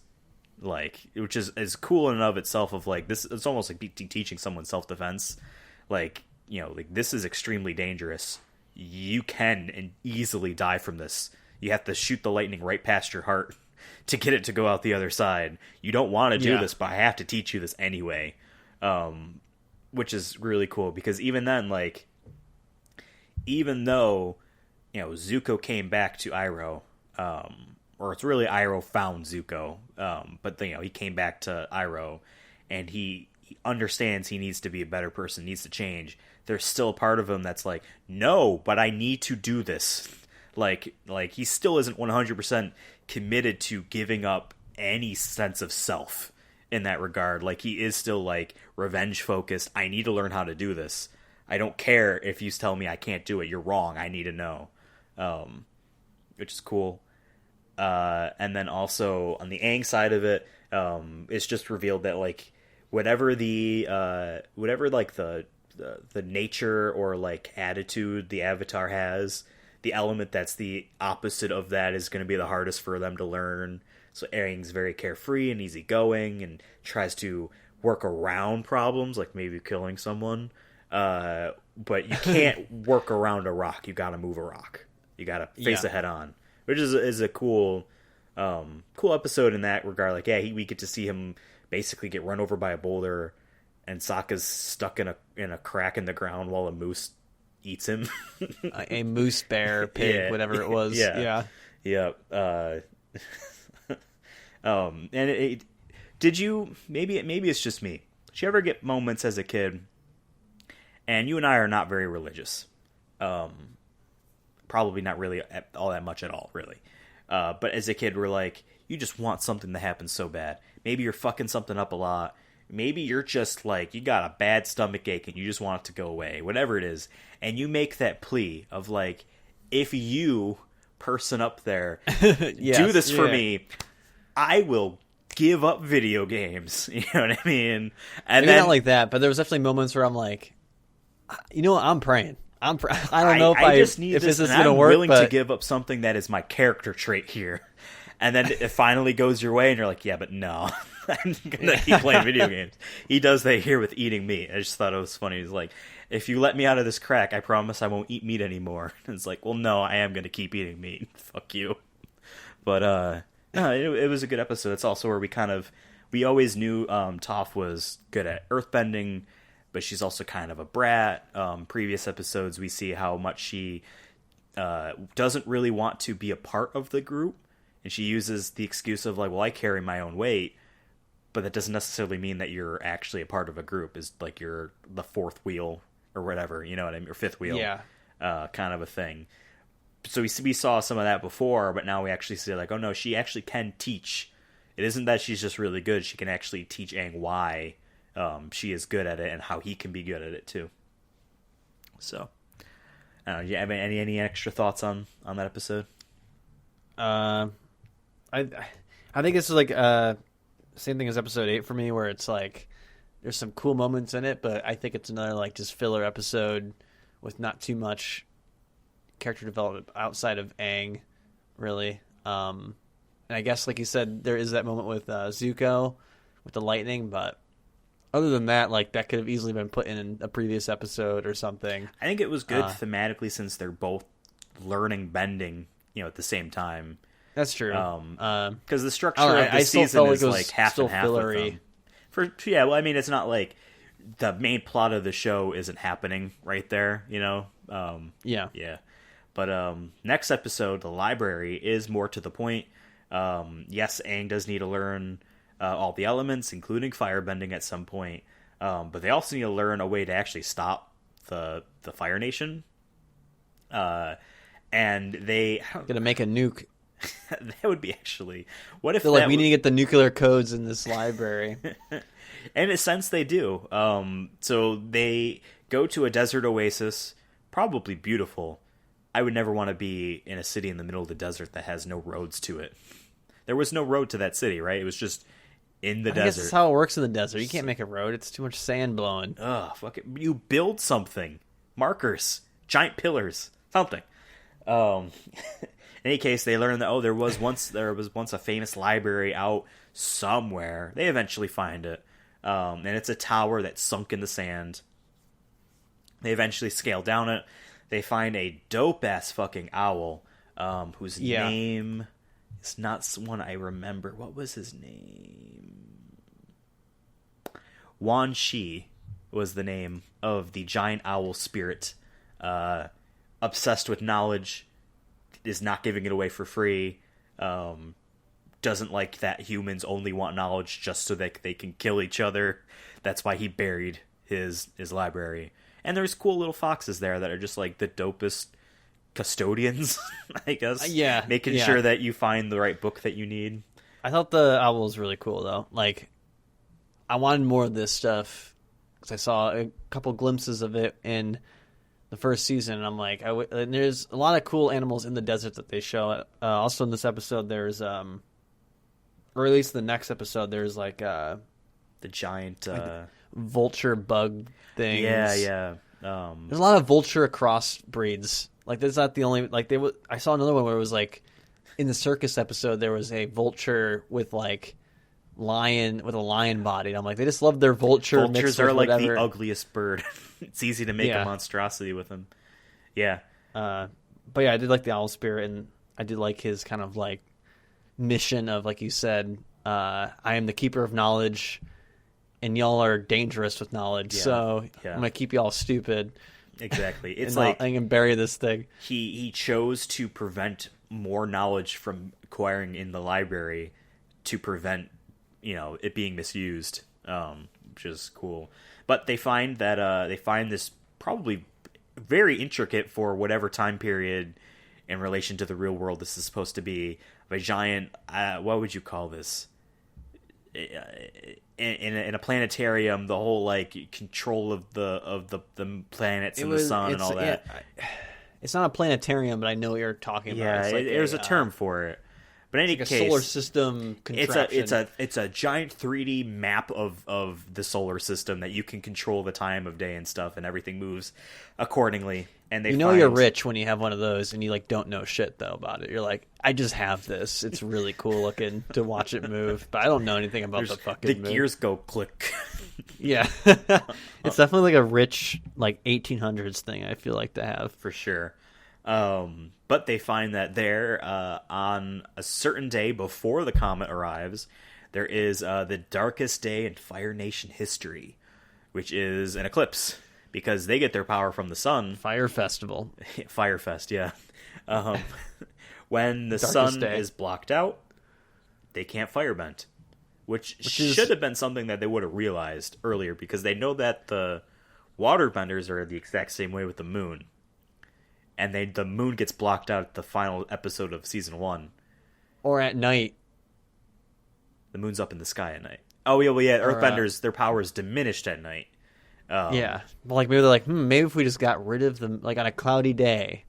Like, which is cool in and of itself. Of like this, it's almost like teaching someone self-defense. Like, like this is extremely dangerous. You can and easily die from this. You have to shoot the lightning right past your heart to get it to go out the other side. You don't want to do this, but I have to teach you this anyway. Which is really cool, because even then, like, even though, Zuko came back to Iroh, or it's really Iroh found Zuko, but, he came back to Iroh, and he understands he needs to be a better person, needs to change. There's still a part of him that's like, no, but I need to do this. Like he still isn't 100% committed to giving up any sense of self in that regard. Like, he is still like revenge focused. I need to learn how to do this. I don't care if you tell me I can't do it. You're wrong. I need to know. Which is cool. And then also on the Aang side of it, it's just revealed that like whatever like the nature or like attitude the Avatar has, the element that's the opposite of that is going to be the hardest for them to learn. So Aang's very carefree and easygoing and tries to work around problems, like maybe killing someone. But you can't work around a rock. You got to move a rock. You got to face it head on, which is a cool episode in that regard. Like, we get to see him basically get run over by a boulder, and Sokka's stuck in a crack in the ground while a moose eats him. A moose, bear, pig, whatever it was. Yeah. And did you, maybe it's just me, did you ever get moments as a kid, and you and I are not very religious, probably not really all that much at all, really, but as a kid we're like, you just want something to happen so bad. Maybe you're fucking something up a lot. Maybe you're just like, you got a bad stomach ache and you just want it to go away, whatever it is, and you make that plea of like, if you, person up there, do this for me, I will give up video games. You know what I mean? And maybe not like that, but there was definitely moments where I'm like, you know what? I'm praying. I don't know if this is going to work. I'm willing to give up something that is my character trait here. And then it finally goes your way, and you're like, yeah, but no. I'm going to keep playing video games. He does that here with eating meat. I just thought it was funny. He's like, if you let me out of this crack, I promise I won't eat meat anymore. And it's like, well, no, I am going to keep eating meat. Fuck you. But, no, it was a good episode. It's also where we always knew Toph was good at earthbending, but she's also kind of a brat. Previous episodes, we see how much she doesn't really want to be a part of the group. And she uses the excuse of like, well, I carry my own weight, but that doesn't necessarily mean that you're actually a part of a group. Is like you're the fourth wheel or whatever, you know what I mean, or fifth wheel, kind of a thing. So we saw some of that before, but now we actually see like, oh no, she actually can teach. It isn't that she's just really good; she can actually teach Aang why she is good at it and how he can be good at it too. So, I don't know. Do you have any extra thoughts on that episode? I think it's like same thing as episode 8 for me, where it's like there's some cool moments in it, but I think it's another like just filler episode with not too much character development outside of Aang, really. And I guess, like you said, there is that moment with Zuko with the lightning, but other than that, like that could have easily been put in a previous episode or something. I think it was good thematically since they're both learning bending, at the same time. That's true. Because the structure of the season is like half and half fillery. With them. Well, I mean, it's not like the main plot of the show isn't happening right there, Yeah. But next episode, the library, is more to the point. Yes, Aang does need to learn all the elements, including firebending at some point. But they also need to learn a way to actually stop the Fire Nation. And they gonna make a nuke. That would be actually. What if we need to get the nuclear codes in this library? In a sense, they do. So they go to a desert oasis, probably beautiful. I would never want to be in a city in the middle of the desert that has no roads to it. There was no road to that city, right? It was just in the desert. I guess that's how it works in the desert. You can't make a road. It's too much sand blowing. Ugh, fuck it. You build something. Markers. Giant pillars. Something. In any case, they learn that there was once a famous library out somewhere. They eventually find it, and it's a tower that's sunk in the sand. They eventually scale down it. They find a dope ass fucking owl, whose name is not one I remember. What was his name? Wan Shi was the name of the giant owl spirit. Obsessed with knowledge, is not giving it away for free, doesn't like that humans only want knowledge just so that they can kill each other. That's why he buried his library. And there's cool little foxes there that are just like the dopest custodians, I guess. Making sure that you find the right book that you need. I thought the owl was really cool, though. Like, I wanted more of this stuff because I saw a couple glimpses of it in the first season, and I'm like, and there's a lot of cool animals in the desert that they show. Also in this episode, there's, or at least the next episode, there's like the giant vulture bug things. Yeah. There's a lot of vulture crossbreeds. Like, that's not the only. Like, I saw another one where it was like in the circus episode, there was a vulture with like a lion body. And I'm like, they just love their vulture. Vultures are like the ugliest bird. It's easy to make a monstrosity with them. Yeah. But yeah, I did like the owl spirit, and I did like his kind of like mission of, like you said, I am the keeper of knowledge, and y'all are dangerous with knowledge, so I'm gonna keep y'all stupid. Exactly. It's like I can bury this thing. He chose to prevent more knowledge from acquiring in the library to prevent it being misused, which is cool. But they find that this probably very intricate for whatever time period in relation to the real world this is supposed to be, a giant. What would you call this? In a planetarium, the whole like control of the planets and the sun and all that. It's not a planetarium, but I know what you're talking about. Yeah, It's like there's a term for it. But in any like case, a solar system contraption. It's a giant 3D map of the solar system that you can control the time of day and stuff, and everything moves accordingly. And you're rich when you have one of those, and you like don't know shit though about it. You're like, I just have this. It's really cool looking to watch it move, but I don't know anything about the fucking move. Gears go click. Yeah, it's definitely like a rich like 1800s thing. I feel like to have for sure. But they find that there, on a certain day before the comet arrives, there is the darkest day in Fire Nation history, which is an eclipse, because they get their power from the sun. Fire Festival. Firefest, yeah. When the sun is blocked out, they can't firebend, which should have been something that they would have realized earlier, because they know that the waterbenders are the exact same way with the moon. And the moon gets blocked out at the final episode of season 1. Or at night. The moon's up in the sky at night. Oh, yeah. Earthbenders, their power is diminished at night. Yeah. But like maybe they're like, maybe if we just got rid of them, like on a cloudy day.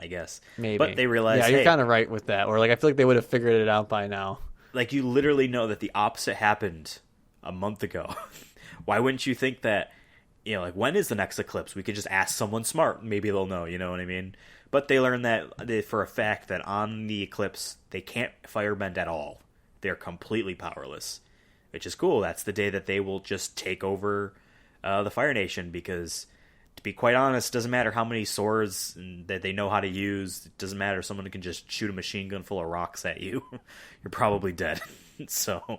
I guess. Maybe. But they realize, yeah, you're kind of right with that. Or like I feel like they would have figured it out by now. Like you literally know that the opposite happened a month ago. Why wouldn't you think that? You know, like, when is the next eclipse? We could just ask someone smart. Maybe they'll know, you know what I mean? But they learn that for a fact that on the eclipse, they can't firebend at all. They're completely powerless, which is cool. That's the day that they will just take over the Fire Nation, because, to be quite honest, it doesn't matter how many swords that they know how to use. It doesn't matter. Someone can just shoot a machine gun full of rocks at you. You're probably dead. So...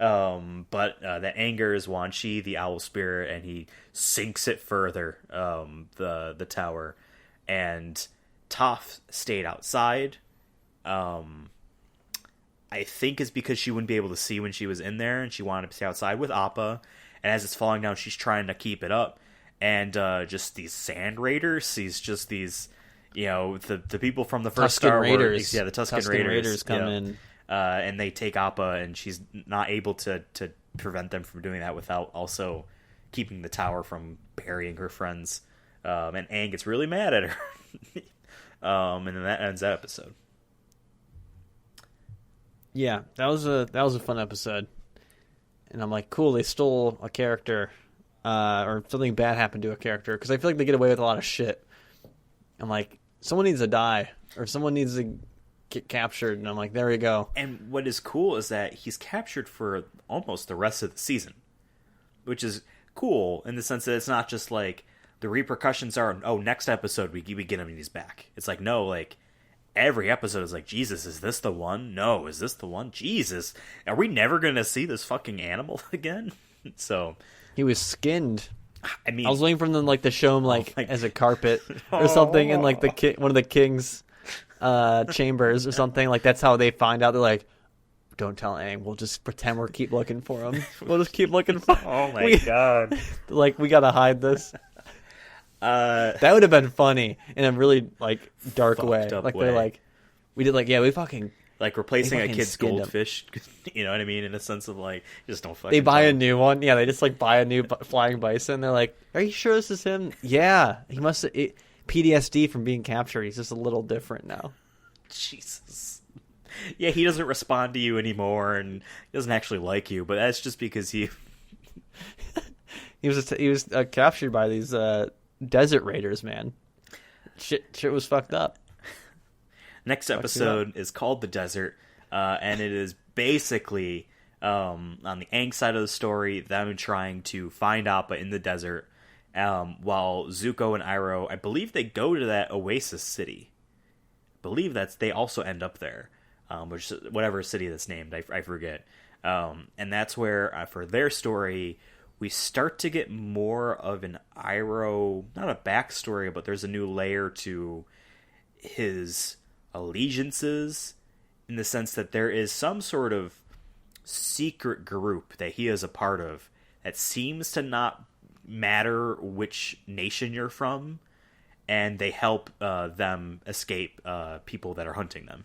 but that angers Wan Chi, the owl spirit, and he sinks it further, the tower. And Toph stayed outside. I think it's because she wouldn't be able to see when she was in there, and she wanted to stay outside with Appa. And as it's falling down, she's trying to keep it up. And just these sand raiders, these, you know, the people from the first Star Wars. Yeah, the Tusken Raiders come in. And they take Appa, and she's not able to prevent them from doing that without also keeping the tower from burying her friends. And Aang gets really mad at her. And then that ends that episode. Yeah, that was a fun episode. And I'm like, cool, they stole a character, or something bad happened to a character, because I feel like they get away with a lot of shit. I'm like, someone needs to die, or someone needs to get captured, and I'm like, there we go. And what is cool is that he's captured for almost the rest of the season, which is cool in the sense that it's not just like the repercussions are, oh, next episode we get him and he's back. It's like, no, like every episode is like, Jesus, is this the one? No, is this the one? Jesus, are we never gonna see this fucking animal again? So he was skinned. I mean, I was waiting for them like to show him like as a carpet or something in like one of the king's chambers or something. Like that's how they find out. They're like, don't tell Aang, we'll just pretend we're keep looking for him. We'll just keep looking for him. Oh my god. Like, we gotta hide this. That would have been funny in a really like dark way. Like way. They're like, we did like, yeah, we fucking like replacing a kid's goldfish. You know what I mean? In a sense of like, just don't fucking. They buy a new one. Yeah, they just like buy a new flying bison. They're like, are you sure this is him? Yeah, he must have PTSD from being captured. He's just a little different now. Jesus. Yeah, he doesn't respond to you anymore, and he doesn't actually like you. But that's just because he was captured by these desert raiders. Man, shit was fucked up. Next episode is called The Desert, and it is basically on the Aang side of the story, them trying to find Appa in the desert, while Zuko and Iroh, I believe they go to that oasis city. I believe they also end up there, which is whatever city that's named, I forget. And that's where, for their story, we start to get more of an Iroh, not a backstory, but there's a new layer to his allegiances, in the sense that there is some sort of secret group that he is a part of that seems to not matter which nation you're from, and they help them escape people that are hunting them,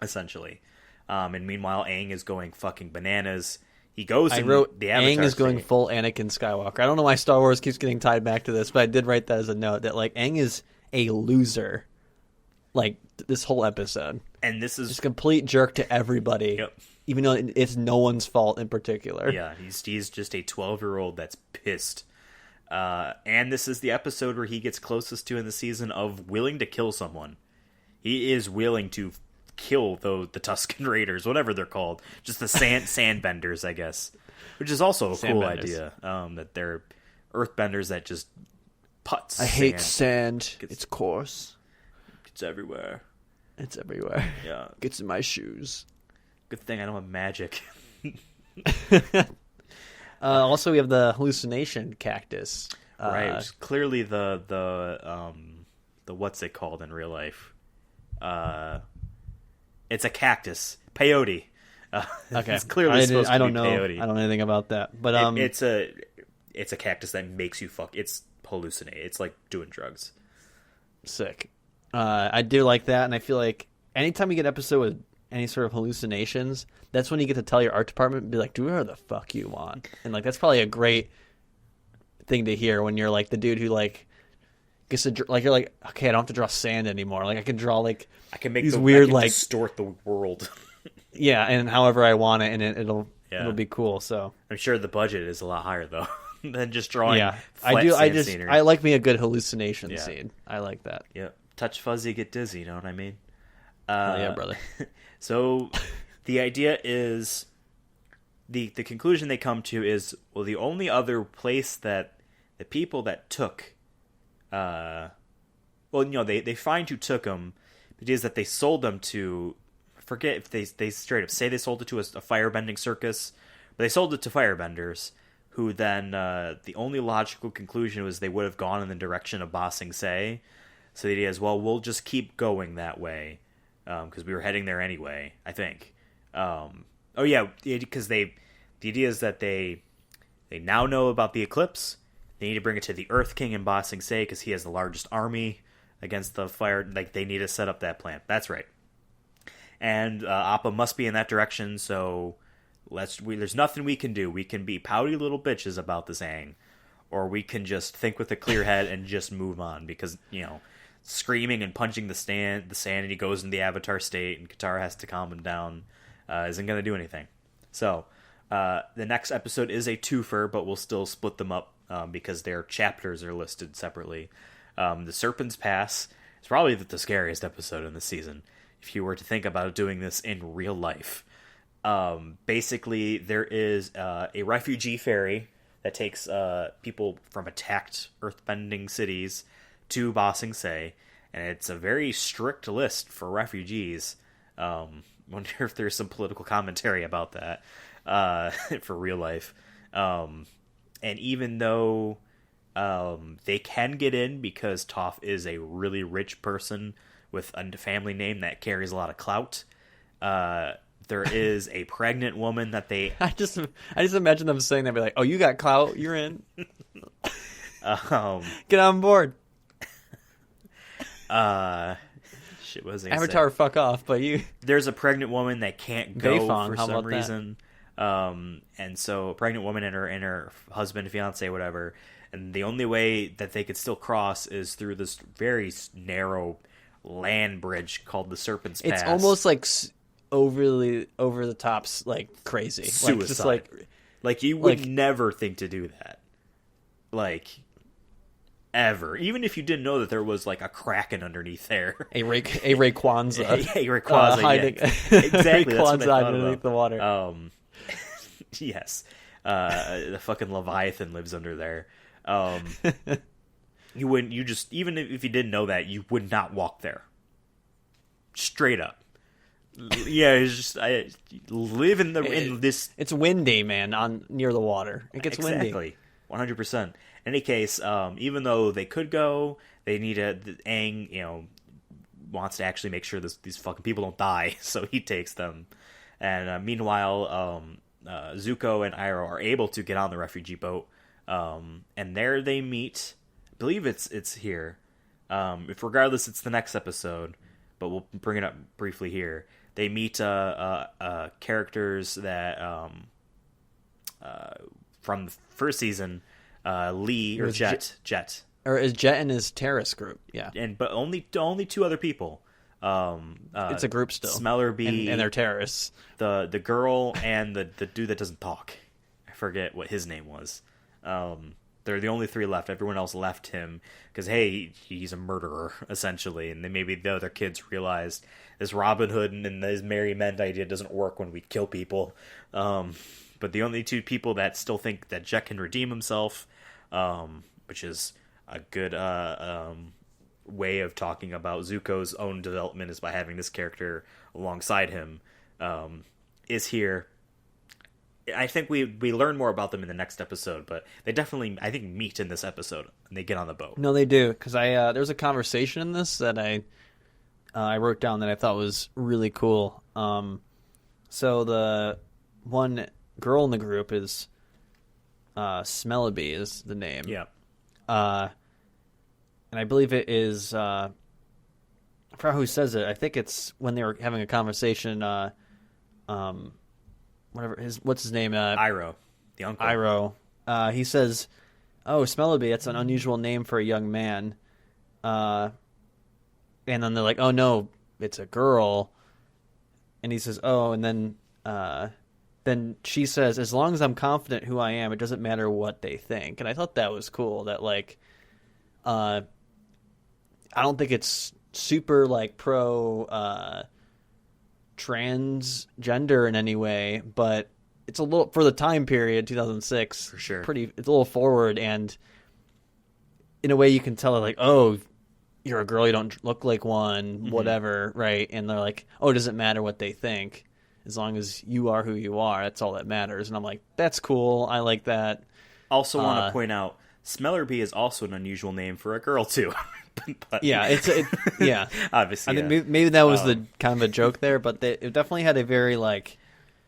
essentially. And meanwhile, Aang is going fucking bananas. He goes. I wrote the Aang is going full Anakin Skywalker. I don't know why Star Wars keeps getting tied back to this, but I did write that as a note that like Aang is a loser. like this whole episode. And this is just complete jerk to everybody. Yep. Even though it's no one's fault in particular. Yeah, he's just a 12-year-old that's pissed. And this is the episode where he gets closest to in the season of willing to kill someone. He is willing to kill the Tusken Raiders, whatever they're called. Just the sandbenders, I guess. Which is also a cool idea. That they're earthbenders that just putts. I hate sand. It's coarse. It's everywhere. It's everywhere. Yeah. Gets in my shoes. Good thing I don't have magic. Also, we have the hallucination cactus. Right, which is clearly the what's it called in real life? It's a cactus, peyote. Okay, it's clearly supposed to be peyote. I don't know anything about that, but it's a cactus that makes you It's hallucinate. It's like doing drugs. Sick. I do like that, and I feel like anytime you get an episode with any sort of hallucinations, that's when you get to tell your art department and be like, do whatever the fuck you want. And like that's probably a great thing to hear when you're like the dude who like gets to like, you're like, okay, I don't have to draw sand anymore. Like I can draw like I can make these weird like distort the world. Yeah, and however I want it, and it'll be cool. So I'm sure the budget is a lot higher though than just drawing. Yeah, scenery. I like me a good hallucination scene. I like that. Yeah, touch fuzzy, get dizzy. You know what I mean? Yeah, brother. So the idea is the conclusion they come to is, well, the only other place that the people that took, they find who took them, but it is that they sold them to, I forget if they straight up say they sold it to a firebending circus, but they sold it to firebenders, who then, the only logical conclusion was they would have gone in the direction of Ba Sing Se. So the idea is, well, we'll just keep going that way. Because we were heading there anyway, I think. Because the idea is that they now know about the eclipse. They need to bring it to the Earth King in Ba Sing Se because he has the largest army against the fire. Like they need to set up that plan. That's right. And Appa must be in that direction. So there's nothing we can do. We can be pouty little bitches about this Aang, or we can just think with a clear head and just move on because screaming and punching the sand, and he goes in the Avatar state, and Katara has to calm him down, isn't going to do anything. So, the next episode is a twofer, but we'll still split them up because their chapters are listed separately. The Serpent's Pass is probably the scariest episode in the season, if you were to think about doing this in real life. Basically, there is a refugee ferry that takes people from attacked earthbending cities to Ba Sing Se, and it's a very strict list for refugees. Wonder if there's some political commentary about that for real life. And even though they can get in because Toph is a really rich person with a family name that carries a lot of clout, there is a pregnant woman that they... I just imagine them saying that, be like, oh, you got clout, you're in. Get on board. Shit, what was I Avatar, say? fuck off, but you... There's a pregnant woman that can't go Bayfong, for some reason. And so a pregnant woman and her husband, fiance, whatever, and the only way that they could still cross is through this very narrow land bridge called the Serpent's Pass. It's almost like over the tops, like crazy. Suicide. Like, just like you would never think to do that. Like... ever, even if you didn't know that there was like a kraken underneath there, a Rayquaza, a Rayquaza hiding, exactly. That's what I thought underneath the water. Yes, the fucking Leviathan lives under there. You wouldn't. You just even if you didn't know that, you would not walk there. Straight up. Yeah, it's just I live in this. It's windy, man, near the water. It gets windy. Exactly, 100%. In any case, even though they could go, they need Aang, wants to actually make sure these fucking people don't die, so he takes them. And meanwhile, Zuko and Iroh are able to get on the refugee boat, and there they meet. I believe it's here. If regardless, it's the next episode, but we'll bring it up briefly here. They meet characters that from the first season. Lee or Jet, or is Jet and his terrorist group? Yeah, but only two other people. It's a group still. Smellerby, and they're terrorists. The girl and the dude that doesn't talk. I forget what his name was. They're the only three left. Everyone else left him because, hey, he's a murderer, essentially. And then maybe the other kids realized this Robin Hood and this Merry Men idea doesn't work when we kill people. But the only two people that still think that Jet can redeem himself, which is a good way of talking about Zuko's own development, is by having this character alongside him, is here. I think we learn more about them in the next episode, but they definitely, I think, meet in this episode and they get on the boat. No, they do, because there's a conversation in this that I wrote down that I thought was really cool. So the one girl in the group is Smellerby is the name. Yeah. And I believe it is I forgot who says it. I think it's when they were having a conversation. What's his name? Iroh, the uncle. Iroh. He says, "Oh, Smellerby, that's an unusual name for a young man." And then they're like, "Oh no, it's a girl." And he says, "Oh," and then she says, "As long as I'm confident who I am, it doesn't matter what they think." And I thought that was cool. That I don't think it's super pro transgender in any way, but it's a little, for the time period, 2006, for sure. It's a little forward, and in a way you can tell oh, you're a girl, you don't look like one, whatever, right? And they're like, oh, it doesn't matter what they think. As long as you are who you are, that's all that matters. And I'm like, that's cool. I like that. Also want to point out, Smellerby is also an unusual name for a girl, too. But, yeah, yeah. Obviously, I think maybe that was the kind of a joke there, but it definitely had a very well,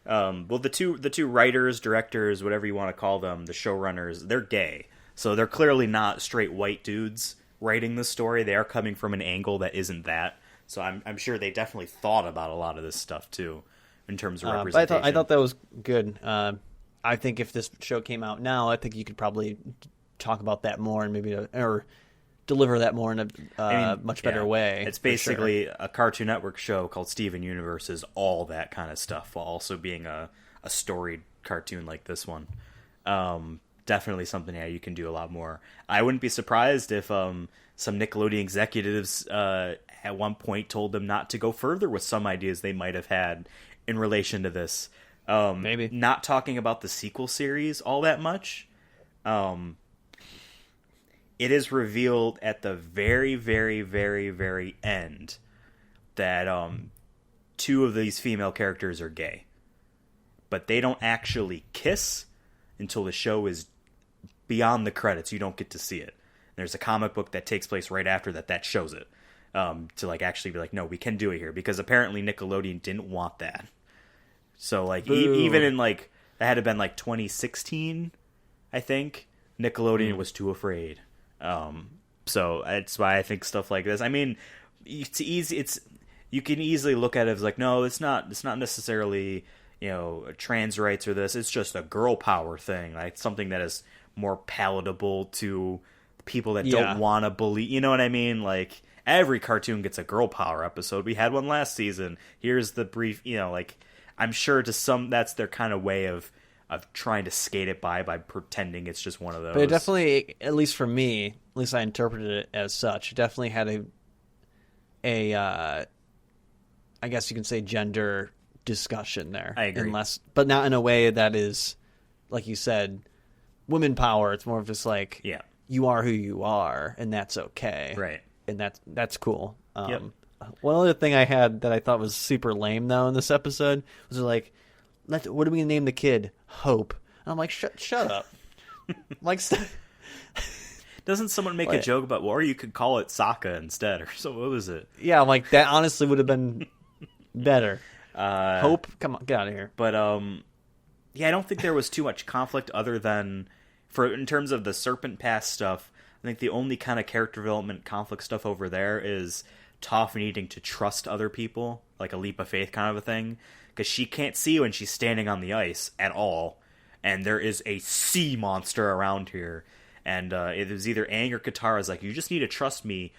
the two writers, directors, whatever you want to call them, the showrunners, they're gay, so they're clearly not straight white dudes writing the story. They are coming from an angle that isn't that. So I'm sure they definitely thought about a lot of this stuff too, in terms of representation. But I thought that was good. I think if this show came out now, I think you could probably talk about that more and maybe or deliver that more in a much better way. It's basically a Cartoon Network show called Steven Universe is all that kind of stuff, while also being a storied cartoon like this one. Definitely something you can do a lot more. I wouldn't be surprised if some Nickelodeon executives at one point told them not to go further with some ideas they might have had in relation to this. Maybe. Not talking about the sequel series all that much. It is revealed at the very, very, very, very end that two of these female characters are gay. But they don't actually kiss until the show is beyond the credits. You don't get to see it. There's a comic book that takes place right after that shows it. To actually be no, we can do it here. Because apparently Nickelodeon didn't want that. So even in that had been 2016, I think, Nickelodeon was too afraid. So that's why I think stuff like this. I mean, it's easy. You can easily look at it as no, it's not necessarily trans rights or this. It's just a girl power thing, something that is more palatable to people that don't want to believe. You know what I mean? Every cartoon gets a girl power episode. We had one last season. Here's the brief. I'm sure to some that's their kind of way of trying to skate it by pretending it's just one of those. But it definitely, at least for me, at least I interpreted it as such, it definitely had a I guess you can say gender discussion there. I agree. But not in a way that is, like you said, women power. It's more of just you are who you are, and that's okay. Right. And that's cool. Yep. One other thing I had that I thought was super lame, though, in this episode was what are we going to name the kid? Hope. And I'm like, shut up. Doesn't someone make a joke about, or you could call it Sokka instead, or so? What was it? Yeah, I'm like, that honestly would have been better. Hope, come on, get out of here. But yeah, I don't think there was too much conflict other than in terms of the Serpent Pass stuff. I think the only kind of character development conflict stuff over there is Toph needing to trust other people, like a leap of faith kind of a thing, because she can't see when she's standing on the ice at all, and there is a sea monster around here, and it was either Aang or Katara's you just need to trust me,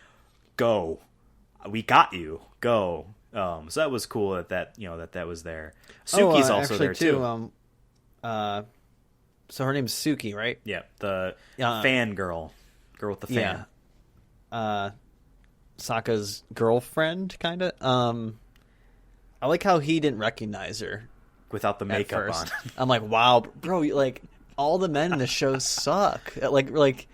go. we got you. Go. So that was cool that was there. Suki's also actually, there too. So her name's Suki, right? Yeah, the fan girl with the fan. Yeah. Sokka's girlfriend, kind of. I like how he didn't recognize her without the makeup on. I'm like, wow, bro, like all the men in this show suck. Like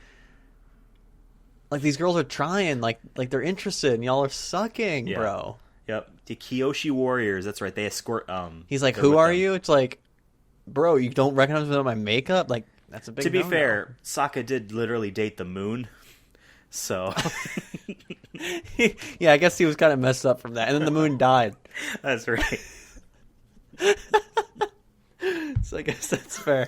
these girls are trying, like they're interested, and y'all are sucking, bro. Yep, the Kyoshi Warriors. That's right. They escort. He's like, who are you? It's like, bro, you don't recognize me without my makeup? Like, that's a big. To be fair, Sokka did literally date the moon, so. Yeah, I guess he was kind of messed up from that, and then the moon died. That's right. So I guess that's fair.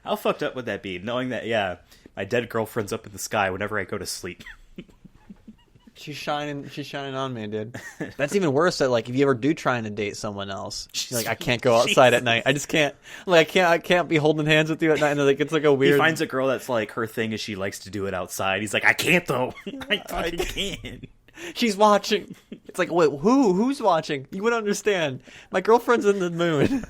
How fucked up would that be, knowing that, my dead girlfriend's up in the sky whenever I go to sleep? She's shining on me, dude. That's even worse. That like, if you ever do trying to date someone else, you're like, I can't go outside at night. I just can't. Like, I can't be holding hands with you at night. And like, it's like a weird. He finds a girl that's like, her thing is she likes to do it outside. He's like, I can't though. I fucking can't. She's watching. It's like, wait, who's watching? You wouldn't understand. My girlfriend's in the moon.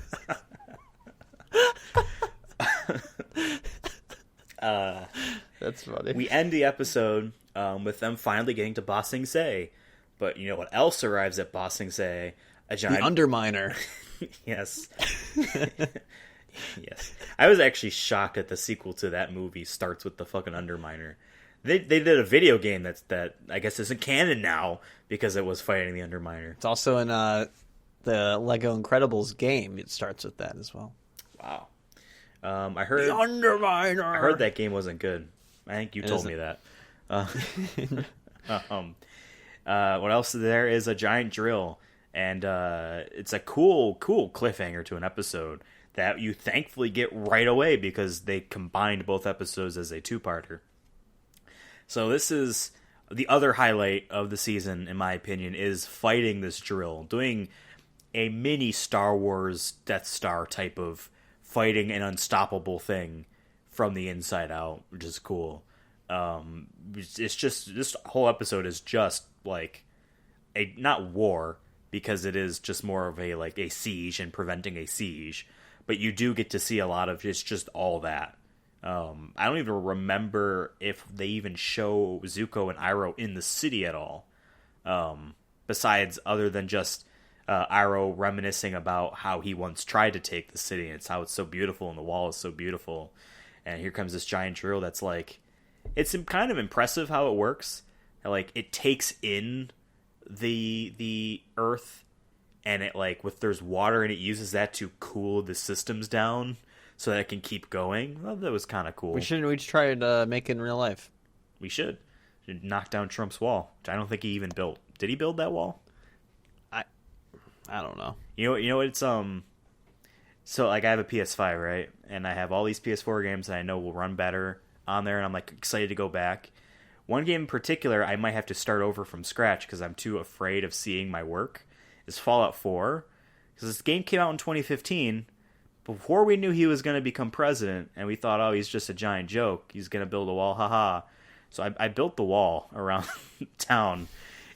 That's funny. We end the episode with them finally getting to Ba Sing Se. But you know what else arrives at Ba Sing Se? A giant... The Underminer. Yes. Yes. I was actually shocked that the sequel to that movie starts with the fucking Underminer. They did a video game that I guess isn't canon now because it was fighting the Underminer. It's also in the Lego Incredibles game. It starts with that as well. Wow. I heard the Underminer. I heard that game wasn't good. I think you told me that. What else is there is a giant drill, and it's a cool cliffhanger to an episode that you thankfully get right away because they combined both episodes as a two-parter. So this is the other highlight of the season, in my opinion, is fighting this drill, doing a mini Star Wars Death Star type of fighting an unstoppable thing from the inside out, which is cool. It's just, this whole episode is just like a, not war, because it is just more of a siege and preventing a siege, but you do get to see a lot of just all that. I don't even remember if they even show Zuko and Iroh in the city at all. Besides, other than just Iroh reminiscing about how he once tried to take the city, and it's how it's so beautiful and the wall is so beautiful. And here comes this giant drill that's like, it's kind of impressive how it works. Like, it takes in the earth, and it like, if there's water, and it uses that to cool the systems down so that it can keep going. Well, that was kind of cool. We try to make it in real life. We should knock down Trump's wall, which I don't think he even built. Did he build that wall? I don't know. You know it's so like, I have a PS5, right? And I have all these PS4 games that I know will run better on there, and I'm like excited to go back. One game in particular I might have to start over from scratch because I'm too afraid of seeing my work is Fallout 4. Because this game came out in 2015 before we knew he was going to become president, and we thought, oh, he's just a giant joke. He's going to build a wall, haha. So I built the wall around town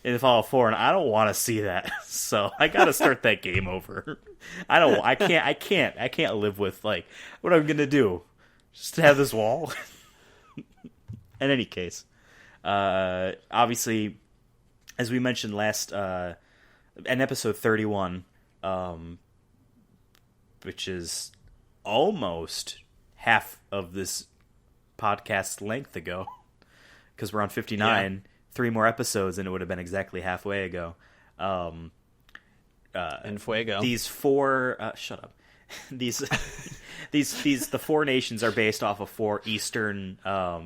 in Fallout 4, and I don't want to see that. So I got to start that game over. I can't live with like what I'm going to do. Just to have this wall. In any case, obviously, as we mentioned last in episode 31, which is almost half of this podcast length ago, because we're on 59. Yeah. 3 more episodes, and it would have been exactly halfway ago. In Fuego. These 4 shut up. These the 4 nations are based off of 4 Eastern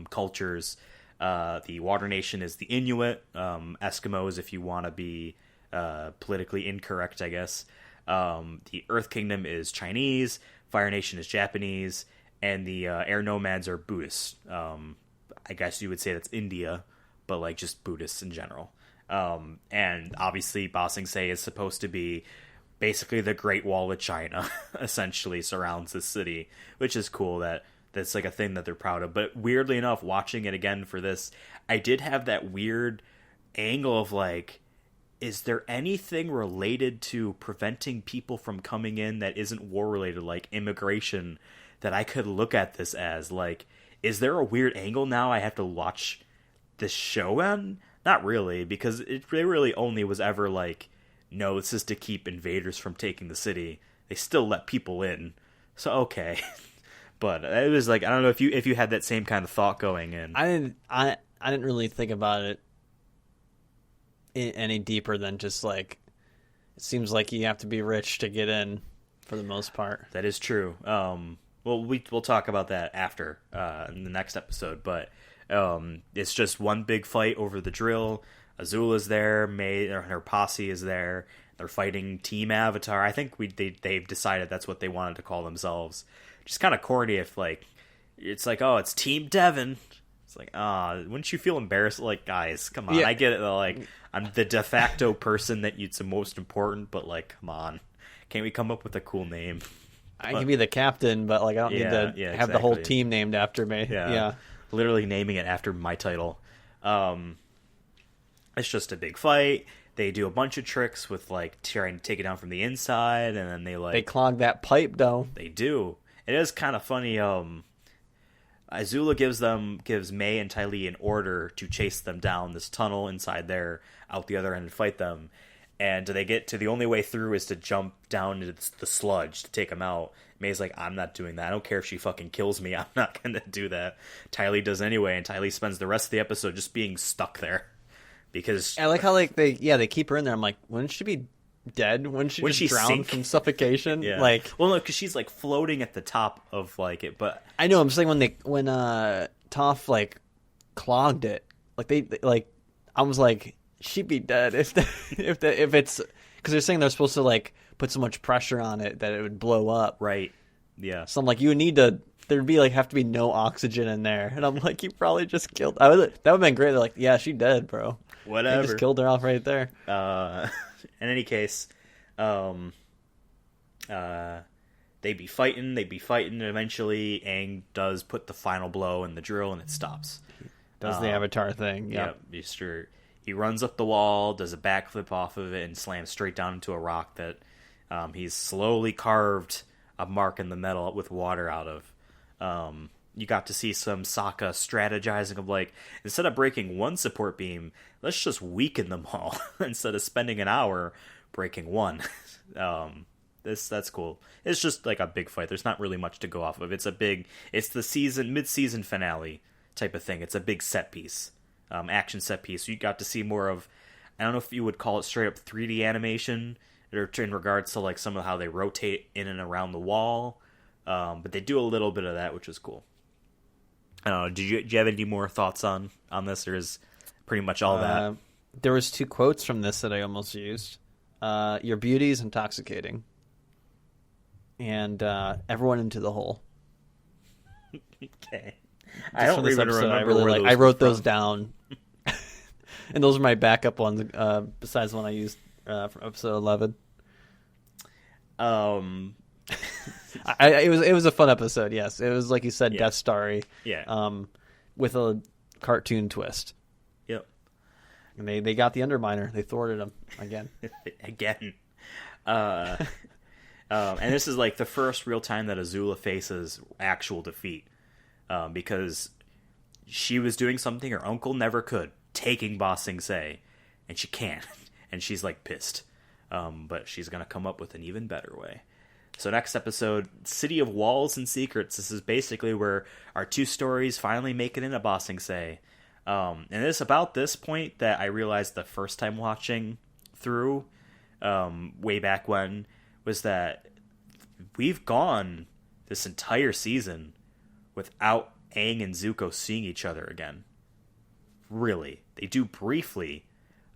cultures. The Water Nation is the Inuit, Eskimos, if you want to be politically incorrect, I guess. The Earth Kingdom is Chinese, Fire Nation is Japanese, and the Air Nomads are Buddhists. I guess you would say that's India, but like just Buddhists in general. And obviously Ba Sing Se is supposed to be basically the Great Wall of China, essentially surrounds the city, which is cool that's like a thing that they're proud of. But weirdly enough, watching it again for this, I did have that weird angle of like, is there anything related to preventing people from coming in that isn't war related, like immigration, that I could look at this as? Like, is there a weird angle now I have to watch this show on? Not really, because it really only was ever like, no, this is to keep invaders from taking the city. They still let people in, so okay. But it was like, I don't know if you had that same kind of thought going in. I didn't really think about it any deeper than just like, it seems like you have to be rich to get in for the most part. That is true. Well, we'll talk about that after in the next episode. But it's just one big fight over the drill. Azula's there. May or her posse is there. They're fighting Team Avatar. I think they've decided that's what they wanted to call themselves. Just kind of corny if like it's like, oh, it's Team Devon. It's like, wouldn't you feel embarrassed? Like, guys, come on. Yeah. I get it. Like, I'm the de facto person that it's the most important, but like, come on. Can't we come up with a cool name? I can be the captain, but like I don't need to have the whole team named after me. Yeah. Literally naming it after my title. It's just a big fight. They do a bunch of tricks with like trying to take it down from the inside, and then they clog that pipe though. They do. It is kind of funny. Azula gives May and Ty Lee an order to chase them down this tunnel inside there, out the other end, and fight them. And they get to the only way through is to jump down into the sludge to take them out. May's like, I'm not doing that. I don't care if she fucking kills me. I'm not gonna do that. Ty Lee does anyway, and Ty Lee spends the rest of the episode just being stuck there. Because I like how like they keep her in there. I'm like, wouldn't she be dead? Wouldn't she just drown from suffocation? Yeah. Like, well, no, because she's like floating at the top of like it. But I know. I'm saying when Toph like clogged it, like they like, I was like, she'd be dead if it's because they're saying they're supposed to like put so much pressure on it that it would blow up. Right. Yeah. So I'm like, you would need to. There'd be like have to be no oxygen in there, and I'm like, you probably just killed. That would have been great. They're like, yeah, she dead, bro. Whatever. They just killed her off right there. In any case, they be fighting, and eventually Aang does put the final blow in the drill, and it stops. Does the Avatar thing. Yep. He runs up the wall, does a backflip off of it, and slams straight down into a rock that he's slowly carved a mark in the metal with water out of. You got to see some Sokka strategizing of like, instead of breaking one support beam, let's just weaken them all instead of spending an hour breaking one. That's cool. It's just like a big fight. There's not really much to go off of. It's the mid-season finale type of thing. It's a big set piece, action set piece. You got to see more of, I don't know if you would call it straight up 3D animation, or in regards to like some of how they rotate in and around the wall. But they do a little bit of that, which is cool. I don't know. Do you have any more thoughts on this, or is pretty much all that? There was 2 quotes from this that I almost used. Your beauty is intoxicating. And everyone into the hole. Okay. I don't even remember. I really like. I wrote those down. And those are my backup ones, besides the one I used from episode 11. It was a fun episode. Yes, it was like you said, Death Starry. Yeah. With a cartoon twist. Yep. And they got the Underminer. They thwarted him again. Again. And this is like the first real time that Azula faces actual defeat, because she was doing something her uncle never could, taking Ba Sing Se, and she can't, and she's like pissed. But she's gonna come up with an even better way. So next episode, City of Walls and Secrets. This is basically where our 2 stories finally make it into Ba Sing Se. And it's about this point that I realized the first time watching through, way back when, was that we've gone this entire season without Aang and Zuko seeing each other again. Really. They do briefly,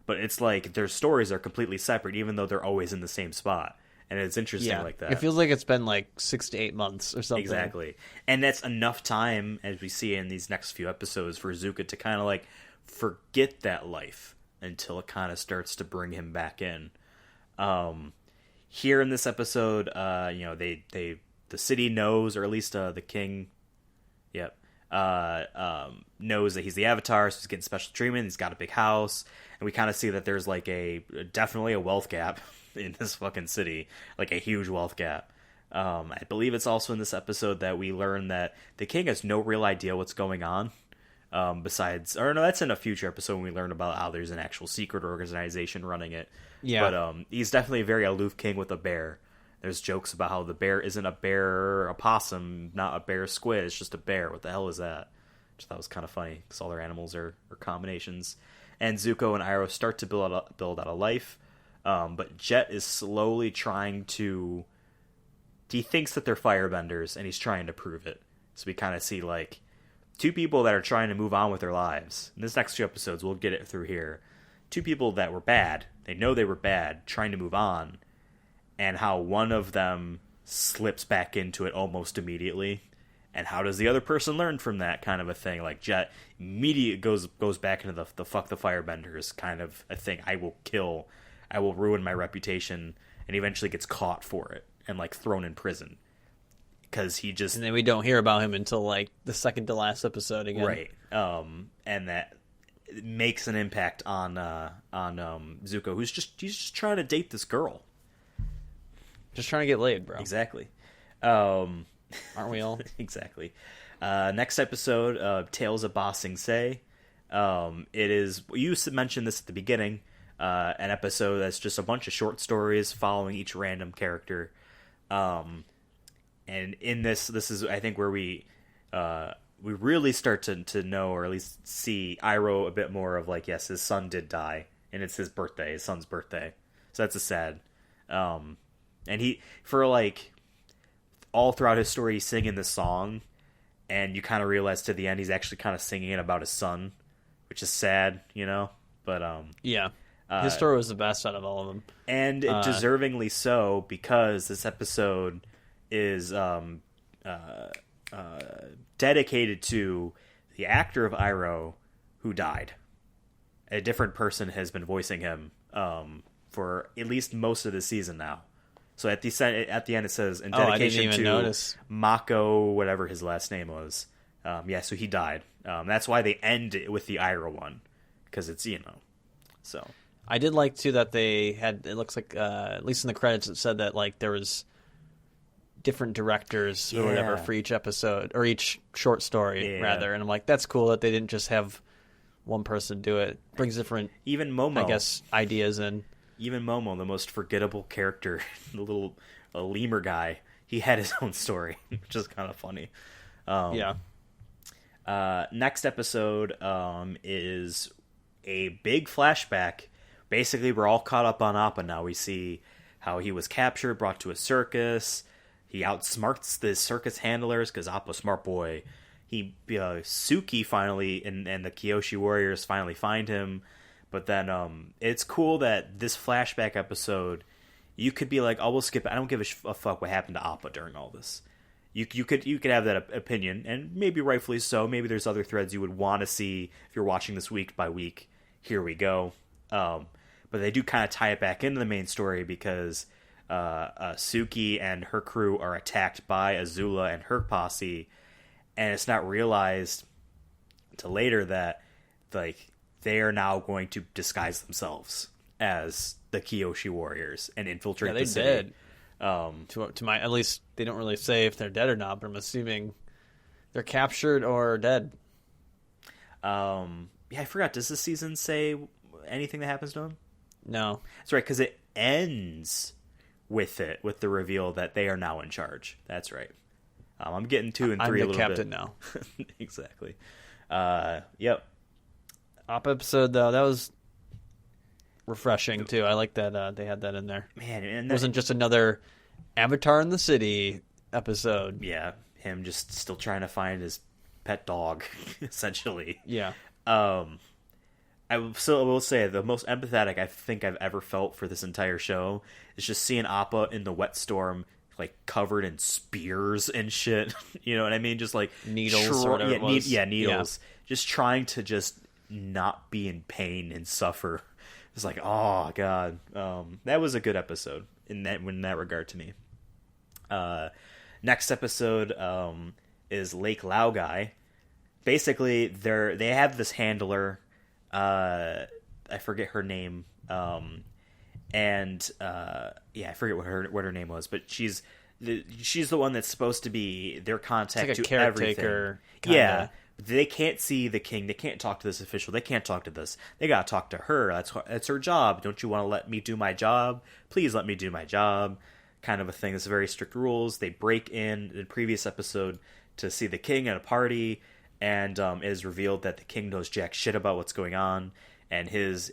but it's like their stories are completely separate, even though they're always in the same spot. And it's interesting like that. It feels like it's been like 6 to 8 months or something. Exactly. And that's enough time, as we see in these next few episodes, for Zuko to kind of like forget that life until it kind of starts to bring him back in. Here in this episode, the city knows, or at least the king, knows that he's the Avatar, so he's getting special treatment. He's got a big house, and we kind of see that there's like definitely a wealth gap in this fucking city, like a huge wealth gap. I believe it's also in this episode that we learn that the king has no real idea what's going on. Besides, or no, that's in a future episode when we learn about how there's an actual secret organization running it. Yeah. But he's definitely a very aloof king with a bear. There's jokes about how the bear isn't a bear, a possum, not a bear squid. It's just a bear. What the hell is that? Which I thought was kind of funny because all their animals are combinations. And Zuko and Iroh start to build out a life. But Jet is slowly trying to... He thinks that they're firebenders, and he's trying to prove it. So we kind of see, like, two people that are trying to move on with their lives. In this next few episodes, we'll get it through here. Two people that were bad. They know they were bad, trying to move on. And how one of them slips back into it almost immediately. And how does the other person learn from that kind of a thing? Like, Jet immediately goes back into the fuck the firebenders kind of a thing. I will ruin my reputation, and eventually gets caught for it and, like, thrown in prison. Because he just... And then we don't hear about him until, like, the second to last episode again. Right. And that makes an impact on Zuko, he's just trying to date this girl. Just trying to get laid, bro. Exactly. Aren't we all? Exactly. Next episode, Tales of Ba Sing Se. It is... You mentioned this at the beginning. An episode that's just a bunch of short stories following each random character. And in this is, I think, where we really start to know, or at least see Iroh a bit more of, like, yes, his son did die, and it's his son's birthday. So that's a sad. And he, for, like, all throughout his story, he's singing this song, and you kind of realize to the end he's actually kind of singing it about his son, which is sad, you know? But, yeah. His story was the best out of all of them. And deservingly so, because this episode is dedicated to the actor of Iroh who died. A different person has been voicing him for at least most of the season now. So at the end it says, in dedication to notice. Mako, whatever his last name was. So he died. That's why they end it with the Iroh one, because it's, so... I did like, too, that they had, it looks like, at least in the credits, it said that, like, there was different directors or whatever for each episode, or each short story, rather. And I'm like, that's cool that they didn't just have one person do it. Brings different, even Momo, I guess, ideas in. Even Momo, the most forgettable character, the little lemur guy, he had his own story, which is kind of funny. Next episode is a big flashback. Basically, we're all caught up on Appa now. We see how he was captured, brought to a circus. He outsmarts the circus handlers because Appa's smart boy. Suki finally and the Kyoshi warriors finally find him. But then it's cool that this flashback episode, you could be like, oh, we'll skip it. I don't give a fuck what happened to Appa during all this. You could have that opinion, and maybe rightfully so. Maybe there's other threads you would want to see if you're watching this week by week. Here we go. But they do kind of tie it back into the main story because Suki and her crew are attacked by Azula and her posse, and it's not realized until later that, like, they are now going to disguise themselves as the Kyoshi warriors and infiltrate the city. Did. To my, at least they don't really say if they're dead or not, but I'm assuming they're captured or dead. I forgot. Does this season say anything that happens to them? No. That's right, because it ends with the reveal that they are now in charge. That's right. I'm getting 2 and 3 a little bit. I'm the captain now. Exactly. Yep. Op episode, though, that was refreshing, too. I like that they had that in there. Man, and it wasn't just another Avatar in the City episode. Yeah, him just still trying to find his pet dog, essentially. Yeah. I will say the most empathetic I think I've ever felt for this entire show is just seeing Appa in the wet storm, like covered in spears and shit. You know what I mean? Just like needles or whatever it was. Needles. Yeah. Just trying to just not be in pain and suffer. It's like, oh god, that was a good episode in that regard to me. Next episode is Lake Laogai. basically they have this handler. I forget her name. I forget what her name was, but she's the one that's supposed to be their contact it's like to a caretaker, everything. Kinda. Yeah, they can't see the king. They can't talk to this official. They can't talk to this. They gotta talk to her. That's her job. Don't you want to let me do my job? Please let me do my job. Kind of a thing. It's very strict rules. They break in the previous episode to see the king at a party, and it is revealed that the king knows jack shit about what's going on, and his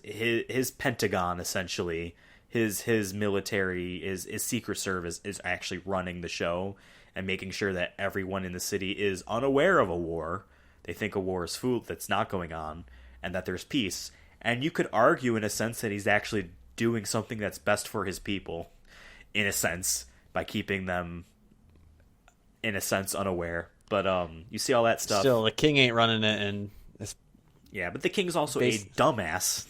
Pentagon, essentially, his military, his secret service is actually running the show and making sure that everyone in the city is unaware of a war. They think a war is fool that's not going on, and that there's peace. And you could argue in a sense that he's actually doing something that's best for his people, in a sense, by keeping them, in a sense, unaware. But you see all that stuff. Still, the king ain't running it, and yeah, but the king's also a dumbass.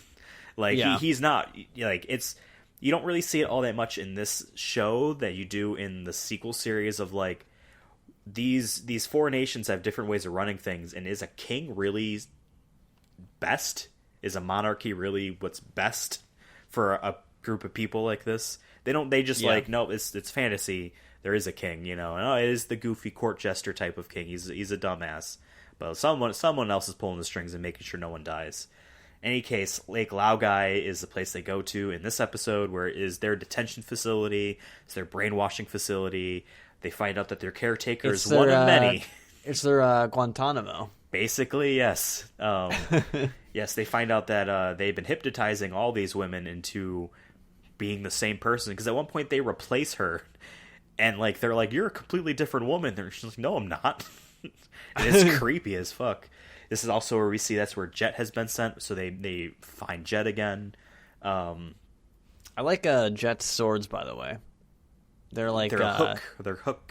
Like he's not like it's. You don't really see it all that much in this show that you do in the sequel series of like these four nations have different ways of running things, and is a king really best? Is a monarchy really what's best for a group of people like this? They just like, no, it's fantasy. There is a king, and it is the goofy court jester type of king. He's a dumbass, but someone else is pulling the strings and making sure no one dies. Any case, Lake Laogai is the place they go to in this episode, where it is their detention facility, it's their brainwashing facility. They find out that their caretaker is one of many. It's their Guantanamo. Basically, yes. Yes, they find out that they've been hypnotizing all these women into being the same person, because at one point they replace her, and like they're like, "You're a completely different woman." They're just like, "No, I'm not." And it's creepy as fuck. This is also where we see that's where Jet has been sent, so they find Jet again. I like Jet's swords, by the way. They're like they're hook. They're hook.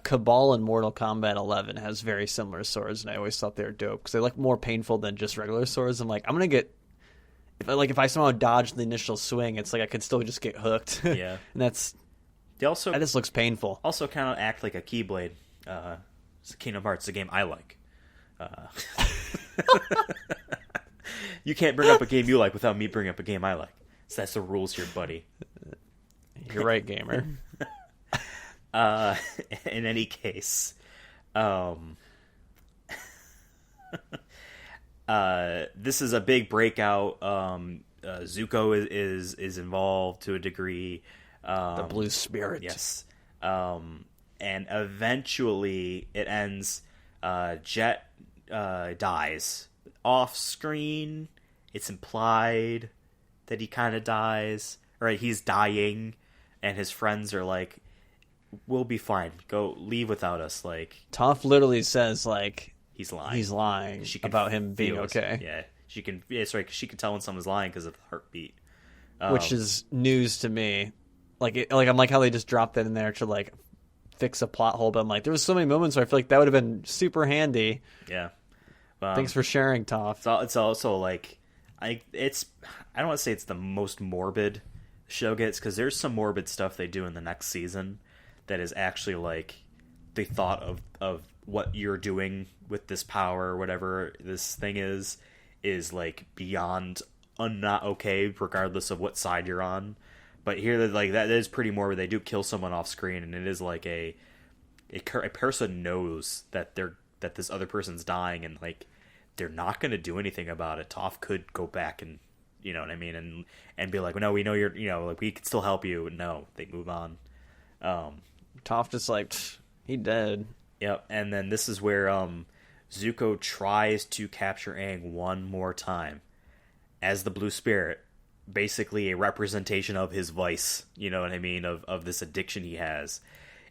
Cabal in Mortal Kombat 11 has very similar swords, and I always thought they were dope because they look more painful than just regular swords. I'm like, I'm gonna get if I somehow dodge the initial swing, it's like I could still just get hooked. Yeah, and that just looks painful. Also, kind of act like a Keyblade. It's Kingdom Hearts, a game I like. You can't bring up a game you like without me bringing up a game I like. So that's the rules here, buddy. You're right, gamer. In any case, this is a big breakout. Zuko is involved to a degree. The Blue Spirit. Yes. And eventually it ends. Jet dies off screen. It's implied that he kind of dies, or he's dying, and his friends are like, "We'll be fine. Go leave without us." Like Toph literally says, like he's lying. He's lying about him being okay. Yeah, she can. It's right. She can tell when someone's lying because of the heartbeat, which is news to me. I'm like how they just dropped that in there to like fix a plot hole, but I'm like, there was so many moments where I feel like that would have been super handy. Yeah. Thanks for sharing, Toph. It's also like, I don't want to say it's the most morbid show gets, because there's some morbid stuff they do in the next season that is actually like the thought of what you're doing with this power or whatever this thing is like beyond not okay, regardless of what side you're on. But here, like that is pretty morbid. They do kill someone off screen, and it is like a person knows that this other person's dying, and like they're not going to do anything about it. Toph could go back and, you know what I mean, and be like, well, no, we know you're, like we can still help you. No, they move on. Toph just like, he dead. Yep. And then this is where Zuko tries to capture Aang one more time as the Blue Spirit, basically a representation of his vice, you know what I mean, of this addiction he has.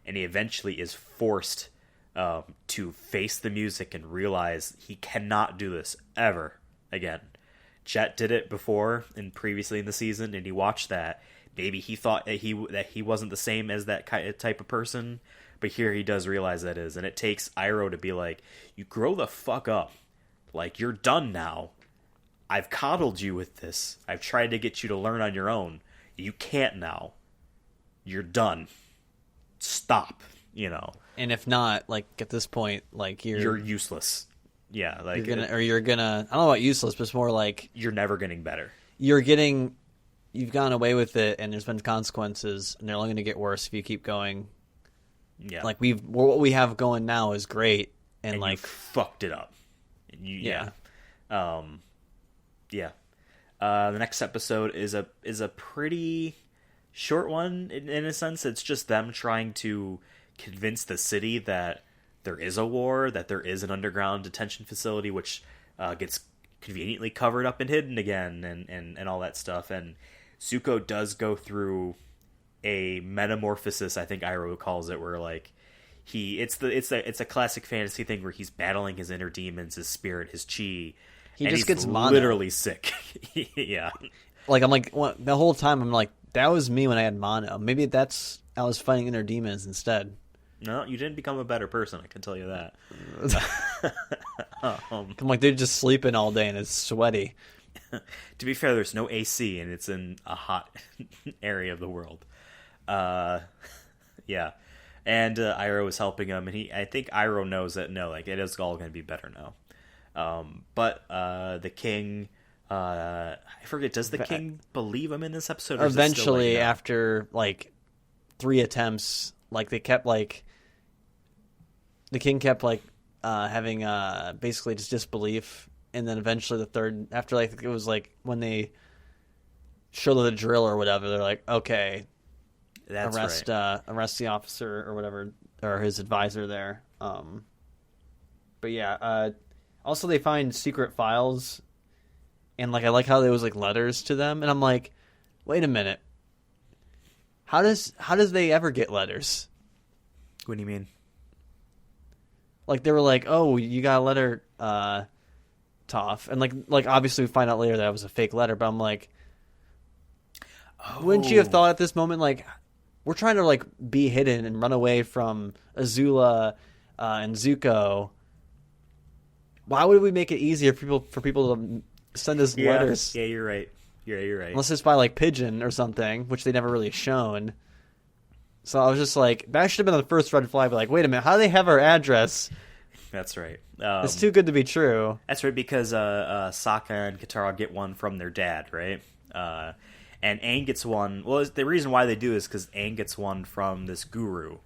And he eventually is forced to face the music and realize he cannot do this ever again. Jet did it before and previously in the season, and he watched that. Maybe he thought that he wasn't the same as that type of person, but here he does realize that is. And it takes Iroh to be like, you grow the fuck up. Like, you're done now. I've coddled you with this. I've tried to get you to learn on your own. You can't now. You're done. Stop. you know. And if not, like at this point, like you're useless. Yeah, like you're gonna. I don't know about useless, but it's more like you're never getting better. You've gone away with it, and there's been consequences, and they're only going to get worse if you keep going. Yeah, like what we have going now is great, and like you fucked it up. The next episode is a pretty short one in a sense. It's just them trying to convince the city that there is a war, that there is an underground detention facility, which gets conveniently covered up and hidden again, and all that stuff. And Zuko does go through a metamorphosis, I think Iroh calls it, where like it's a classic fantasy thing where he's battling his inner demons, his spirit, his chi. He just gets literally sick. Yeah. Like I'm like the whole time I'm like, that was me when I had mono. Maybe I was fighting inner demons instead. No, you didn't become a better person, I can tell you that. I'm like, they're just sleeping all day and it's sweaty. To be fair, there's no AC and it's in a hot area of the world. Yeah. And Iroh is helping him, and I think Iroh knows that it is all going to be better now. But the king, I forget, does the king believe him in this episode? Or eventually, after like 3 attempts, like they kept like the king kept like having basically just disbelief, and then eventually the third, after like it was like when they show the drill or whatever, they're like, okay. That's arrest the officer or whatever, or his advisor there. But yeah, also they find secret files, and like I like how there was like letters to them, and I'm like, wait a minute, how does they ever get letters? What do you mean? Like they were like, oh, you got a letter, Toph, and like obviously we find out later that it was a fake letter, but I'm like, wouldn't you have thought at this moment like, we're trying to like be hidden and run away from Azula and Zuko. Why would we make it easier for people to send us letters? Yeah, you're right. You're right. Unless it's by like pigeon or something, which they never really shown. So I was just like, that should have been the first red flag. But like, wait a minute, how do they have our address? That's right. It's too good to be true. That's right, because Sokka and Katara get one from their dad, right? And Aang gets one. Well, the reason why they do is because Aang gets one from this guru.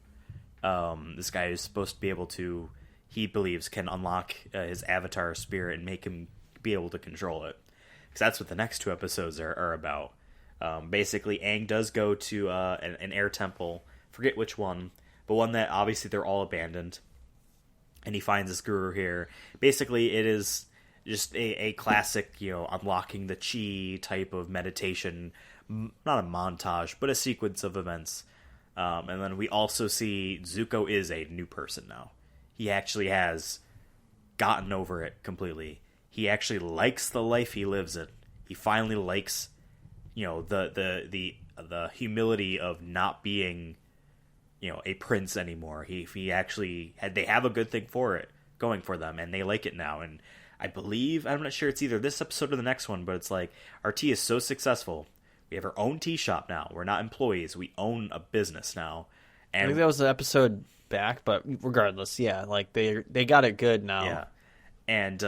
This guy who's supposed to be able to, he believes, can unlock his avatar spirit and make him be able to control it. Because that's what the next 2 episodes are about. Basically, Aang does go to an air temple. Forget which one. But one that obviously they're all abandoned. And he finds this guru here. Basically, it is just a classic, unlocking the chi type of meditation, not a montage, but a sequence of events. And then we also see Zuko is a new person now. He actually has gotten over it completely. He actually likes the life he lives in. He finally likes, the humility of not being, a prince anymore. He actually they have a good thing for it going for them, and they like it now. And I believe, I'm not sure, it's either this episode or the next one, but it's like, our tea is so successful. We have our own tea shop now. We're not employees. We own a business now. And I think that was an episode back, but regardless, yeah, like they got it good now. Yeah. And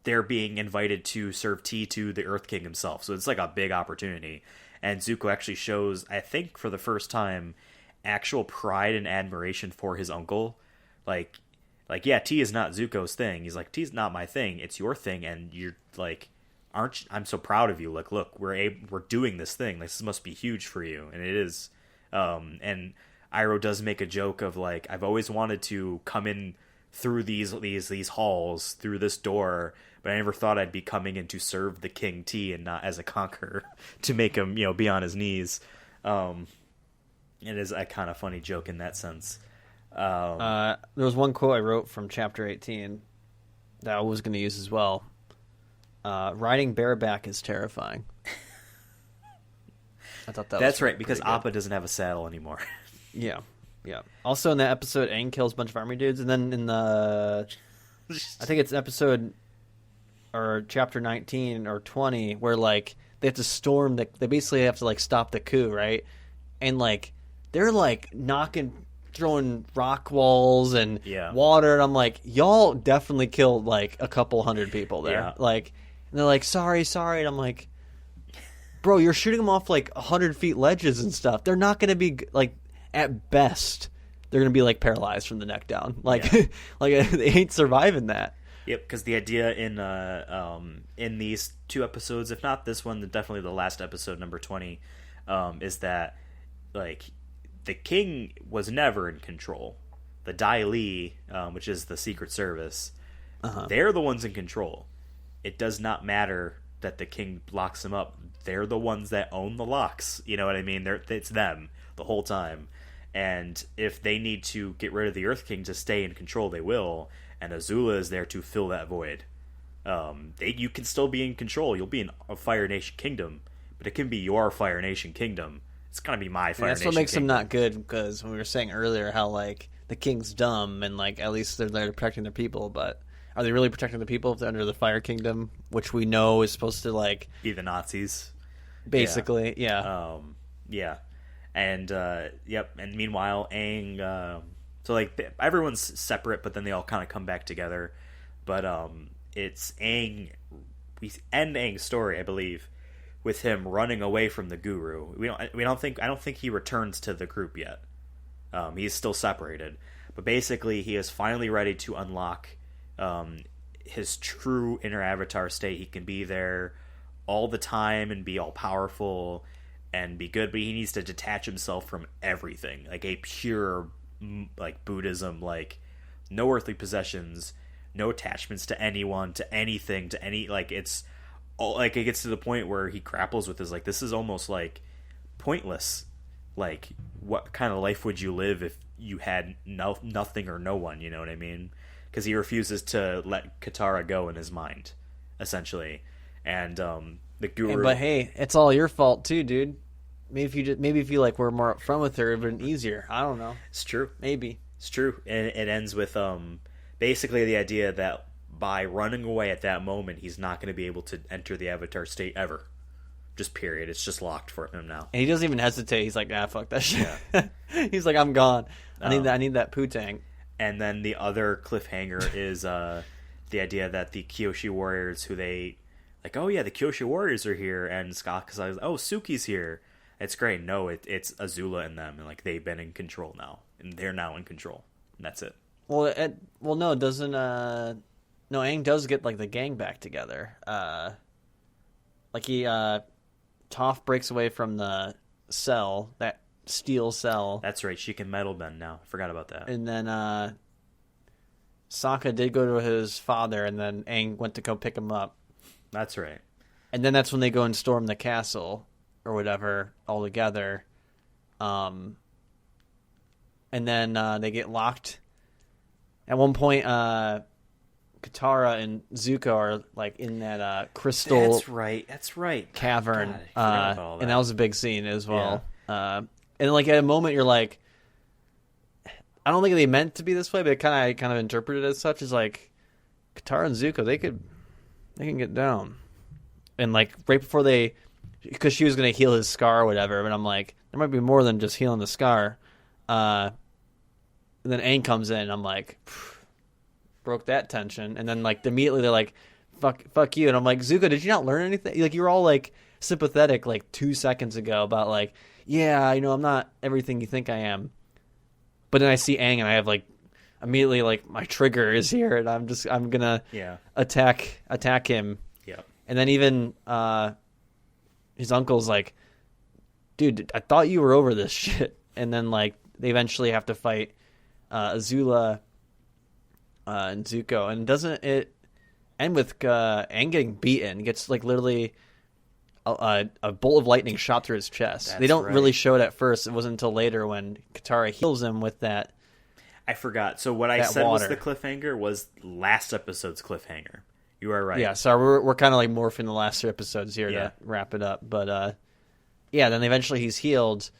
they're being invited to serve tea to the Earth King himself. So it's like a big opportunity. And Zuko actually shows, I think for the first time, actual pride and admiration for his uncle. Like, yeah, tea is not Zuko's thing. He's like, tea's not my thing. It's your thing, and you're like, I'm so proud of you. Like, look, we're doing this thing. This must be huge for you, and it is. And Iroh does make a joke of like, I've always wanted to come in through these halls, through this door, but I never thought I'd be coming in to serve the king tea and not as a conqueror to make him, be on his knees. It is a kind of funny joke in that sense. There was one quote I wrote from chapter 18 that I was going to use as well. Riding bareback is terrifying. I thought that's right, because Appa doesn't have a saddle anymore. Yeah. Also in that episode, Aang kills a bunch of army dudes, and then in the, I think it's episode or chapter 19 or 20, where like they have to storm they basically have to like stop the coup, right? And like they're like throwing rock walls and Yeah. water, and I'm like, y'all definitely killed like a couple hundred people there. Yeah. Like, and they're like, sorry, and I'm like, bro, you're shooting them off like 100 feet ledges and stuff. They're not going to be like, at best, they're going to be like paralyzed from the neck down. Like, like they ain't surviving that. Yep, because the idea in these 2 episodes, if not this one, then definitely the last episode, number 20, is that like the king was never in control. The Dai Li, which is the Secret Service, they're the ones in control. It does not matter that the king locks them up. They're the ones that own the locks. You know what I mean? It's them the whole time. And if they need to get rid of the Earth King to stay in control, they will. And Azula is there to fill that void. You can still be in control. You'll be in a Fire Nation kingdom, but it can be your Fire Nation kingdom. It's gonna be my Fire Nation. That's what makes kingdom. them not good, because when we were saying earlier how like the king's dumb and like at least they're there protecting their people, but are they really protecting the people if they're under the Fire Kingdom, which we know is supposed to like be the Nazis, basically? Yeah. And yep. And meanwhile, Aang. So like everyone's separate, but then they all kind of come back together. But it's Aang. We end Aang's story, I believe, with him running away from the Guru. I don't think he returns to the group yet. He's still separated, but basically he is finally ready to unlock his true inner avatar state. He can be there all the time and be all powerful and be good, but he needs to detach himself from everything, like a pure like Buddhism, like no earthly possessions, no attachments to anyone, to anything, to any, like it's all, like it gets to the point where he grapples with this, like this is almost like pointless. Like what kind of life would you live if you had nothing or no one, you know what I mean? Because he refuses to let Katara go in his mind, essentially. And the Guru. But hey, it's all your fault too, dude. Maybe if you like were more upfront with her, it would have been easier. I don't know. It's true. Maybe it's true. And it ends with basically the idea that by running away at that moment, he's not going to be able to enter the Avatar state ever. Just period. It's just locked for him now. And he doesn't even hesitate. He's like, fuck that shit. Yeah. He's like, I'm gone. I need that poo-tang. And then the other cliffhanger is the idea that the Kyoshi warriors, who they like, oh yeah, the Kyoshi warriors are here, and Scott says, oh, Suki's here. It's great. No, it's Azula and them, and like they've been in control now, and they're now in control. And that's it. Well, no, it doesn't. No, Aang does get like the gang back together. Like he, Toph breaks away from the cell, that steel cell. That's right. She can metal bend now. I forgot about that. And then Sokka did go to his father, and then Aang went to go pick him up. That's right. And then that's when they go and storm the castle or whatever all together. And then they get locked. At one point, Katara and Zuko are like in that crystal. That's right. Cavern. God, I forgot about all that. And that was a big scene as well. Yeah. And like at a moment, you're like, I don't think they meant to be this way, but it kind of interpreted as such. Is like Katara and Zuko, they can get down. And like right before because she was going to heal his scar or whatever, but I'm like, there might be more than just healing the scar. And then Aang comes in, and I'm like, broke that tension. And then like immediately they're like, fuck you. And I'm like, Zuko, did you not learn anything? Like you were all like sympathetic like 2 seconds ago about like, yeah, I'm not everything you think I am. But then I see Aang, and I have like immediately like my trigger is here, and I'm gonna attack him. Yeah. And then even his uncle's like, dude, I thought you were over this shit. And then like they eventually have to fight Azula and Zuko. And doesn't it end with Aang getting beaten? Gets like literally a bolt of lightning shot through his chest. They don't really show it at first. It wasn't until later when Katara heals him with that. I forgot. So what I said was the cliffhanger was last episode's cliffhanger. You are right. Yeah, so we're kind of like morphing the last 3 episodes here to wrap it up. But then eventually he's healed.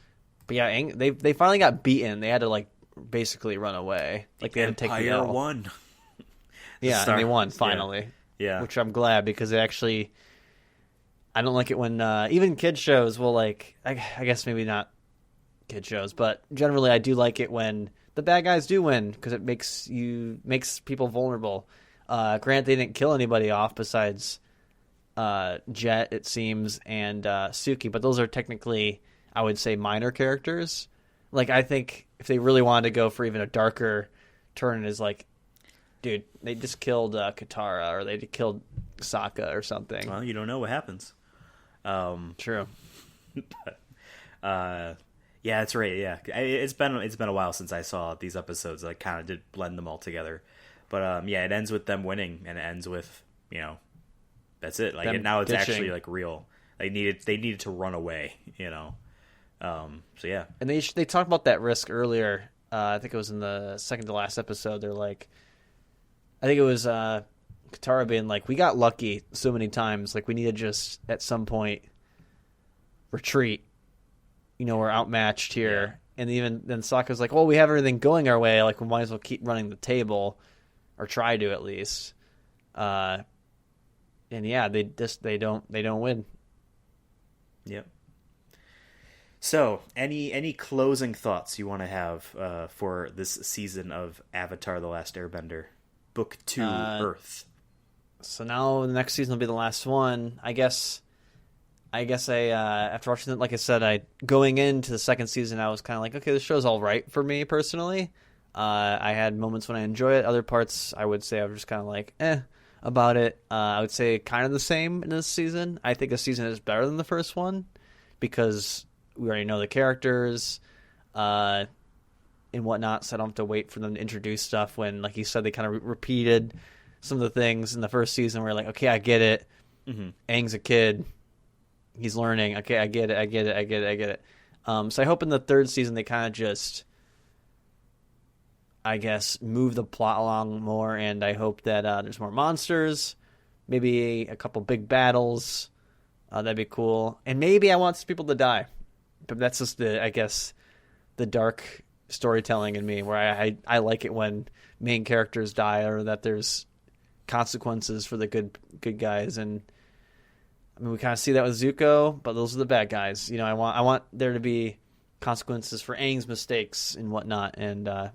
But yeah, Aang, they finally got beaten. They had to like basically run away. Like they had to take the L. Won. Yeah, and they won finally. Yeah. Which I'm glad, because it actually, I don't like it when even kid shows will like, I guess maybe not kid shows. But generally, I do like it when the bad guys do win because it makes people vulnerable. Grant, they didn't kill anybody off besides Jet, it seems, and Suki, but those are technically, I would say, minor characters. Like, I think if they really wanted to go for even a darker turn, is like, dude, they just killed Katara, or they killed Sokka or something. Well, you don't know what happens. True. But, yeah, that's right. Yeah, it's been a while since I saw these episodes. I kind of did blend them all together. But yeah, it ends with them winning, and it ends with, that's it. Like, now it's ditching. actually like real. They needed to run away. So yeah. And they talked about that risk earlier. I think it was in the second to last episode. They're like, I think it was Katara being like, we got lucky so many times. Like, we need to just at some point retreat. We're outmatched here. Yeah. And even then Sokka's like, well, we have everything going our way. Like, we might as well keep running the table, or try to at least. And yeah, they don't win. Yep. So, any closing thoughts you want to have for this season of Avatar: The Last Airbender, Book 2, Earth? So now the next season will be the last one. I guess I after watching it, like I said, going into the second season, I was kind of like, okay, this show's all right for me personally. I had moments when I enjoy it. Other parts, I would say I was just kind of like, about it. I would say kind of the same in this season. I think this season is better than the first one because we already know the characters and whatnot, so I don't have to wait for them to introduce stuff when, like you said, they kind of repeated some of the things in the first season where like, okay, I get it. Mm-hmm. Aang's a kid. He's learning. Okay, I get it. So I hope in the third season they kind of just, I guess, move the plot along more, and I hope that there's more monsters, maybe a couple big battles. That'd be cool. And maybe I want some people to die. But that's just the dark storytelling in me, where I like it when main characters die, or that there's consequences for the good guys. And I mean, we kind of see that with Zuko, but those are the bad guys. I want there to be consequences for Aang's mistakes and whatnot. And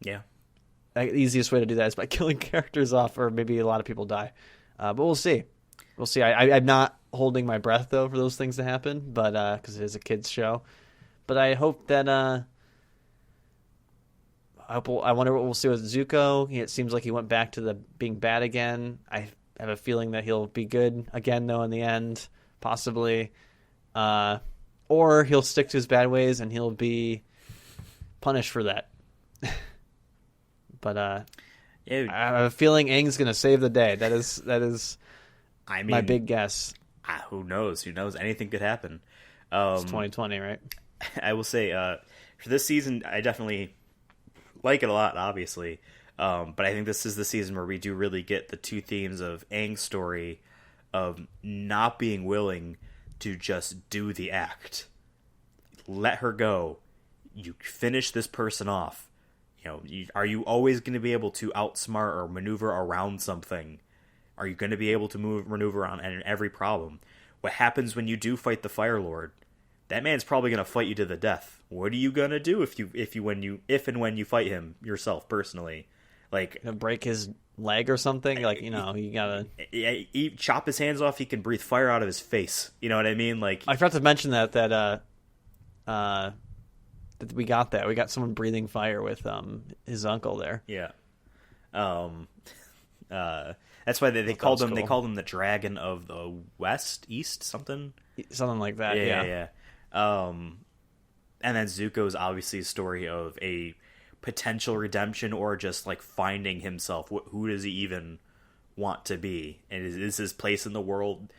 yeah, the easiest way to do that is by killing characters off, or maybe a lot of people die. But we'll see. We'll see. I'm not holding my breath, though, for those things to happen, but because it is a kids' show. But I hope that I wonder what we'll see with Zuko. It seems like he went back to the being bad again. I have a feeling that he'll be good again, though, in the end, possibly. Or he'll stick to his bad ways and he'll be punished for that. But I have a feeling Aang's going to save the day. That is my big guess. Who knows? Anything could happen. It's 2020, right? I will say, for this season, I definitely like it a lot, obviously. But I think this is the season where we do really get the two themes of Aang's story of not being willing to just do the act. Let her go. You finish this person off. Are you always going to be able to outsmart or maneuver around something? Are you going to be able to maneuver around every problem? What happens when you do fight the Fire Lord? That man's probably going to fight you to the death. What are you going to do if and when you fight him yourself personally? Like, break his leg or something? Like, you gotta chop his hands off. He can breathe fire out of his face. You know what I mean? Like, I forgot to mention that we got that. We got someone breathing fire with his uncle there. Yeah. That's why they called him. Cool. They called him the Dragon of the East, something like that. Yeah. And then Zuko's obviously a story of a potential redemption, or just like finding himself. Who does he even want to be? And is his place in the world?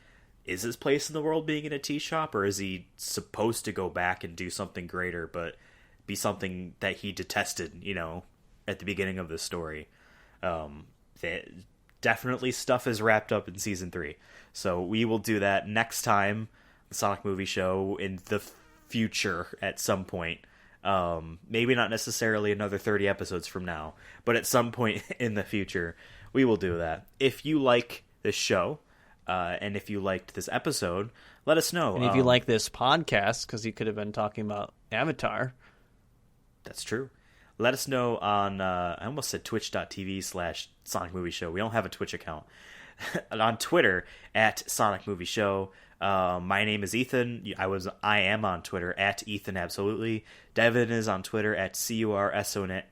Is his place in the world being in a tea shop, or is he supposed to go back and do something greater, but be something that he detested? At the beginning of the story. Definitely stuff is wrapped up in season 3. So we will do that next time, the Sonic Movie Show, in the future at some point. Maybe not necessarily another 30 episodes from now, but at some point in the future, we will do that. If you like this show, And if you liked this episode, let us know. And if you like this podcast, because you could have been talking about Avatar. That's true. Let us know on, I almost said twitch.tv/Sonic Movie Show. We don't have a Twitch account. On Twitter, @Sonic Movie Show. My name is Ethan. I am on Twitter, @Ethan Absolutely. Devin is on Twitter, @CURSONA.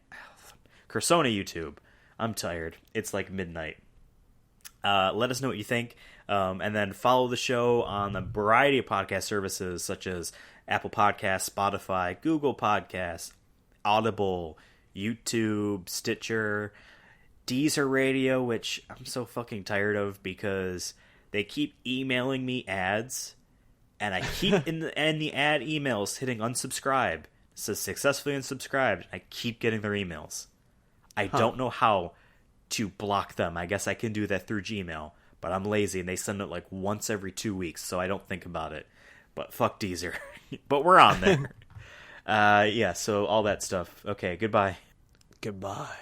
Cursona YouTube. I'm tired. It's like midnight. Let us know what you think. And then follow the show on a variety of podcast services such as Apple Podcasts, Spotify, Google Podcasts, Audible, YouTube, Stitcher, Deezer Radio, which I'm so fucking tired of because they keep emailing me ads, and I keep in the ad emails hitting unsubscribe. It says successfully unsubscribed. I keep getting their emails. I don't know how to block them. I guess I can do that through Gmail, but I'm lazy, and they send it like once every 2 weeks, so I don't think about it. But fuck Deezer. But we're on there. Yeah, so all that stuff. Okay, goodbye. Goodbye.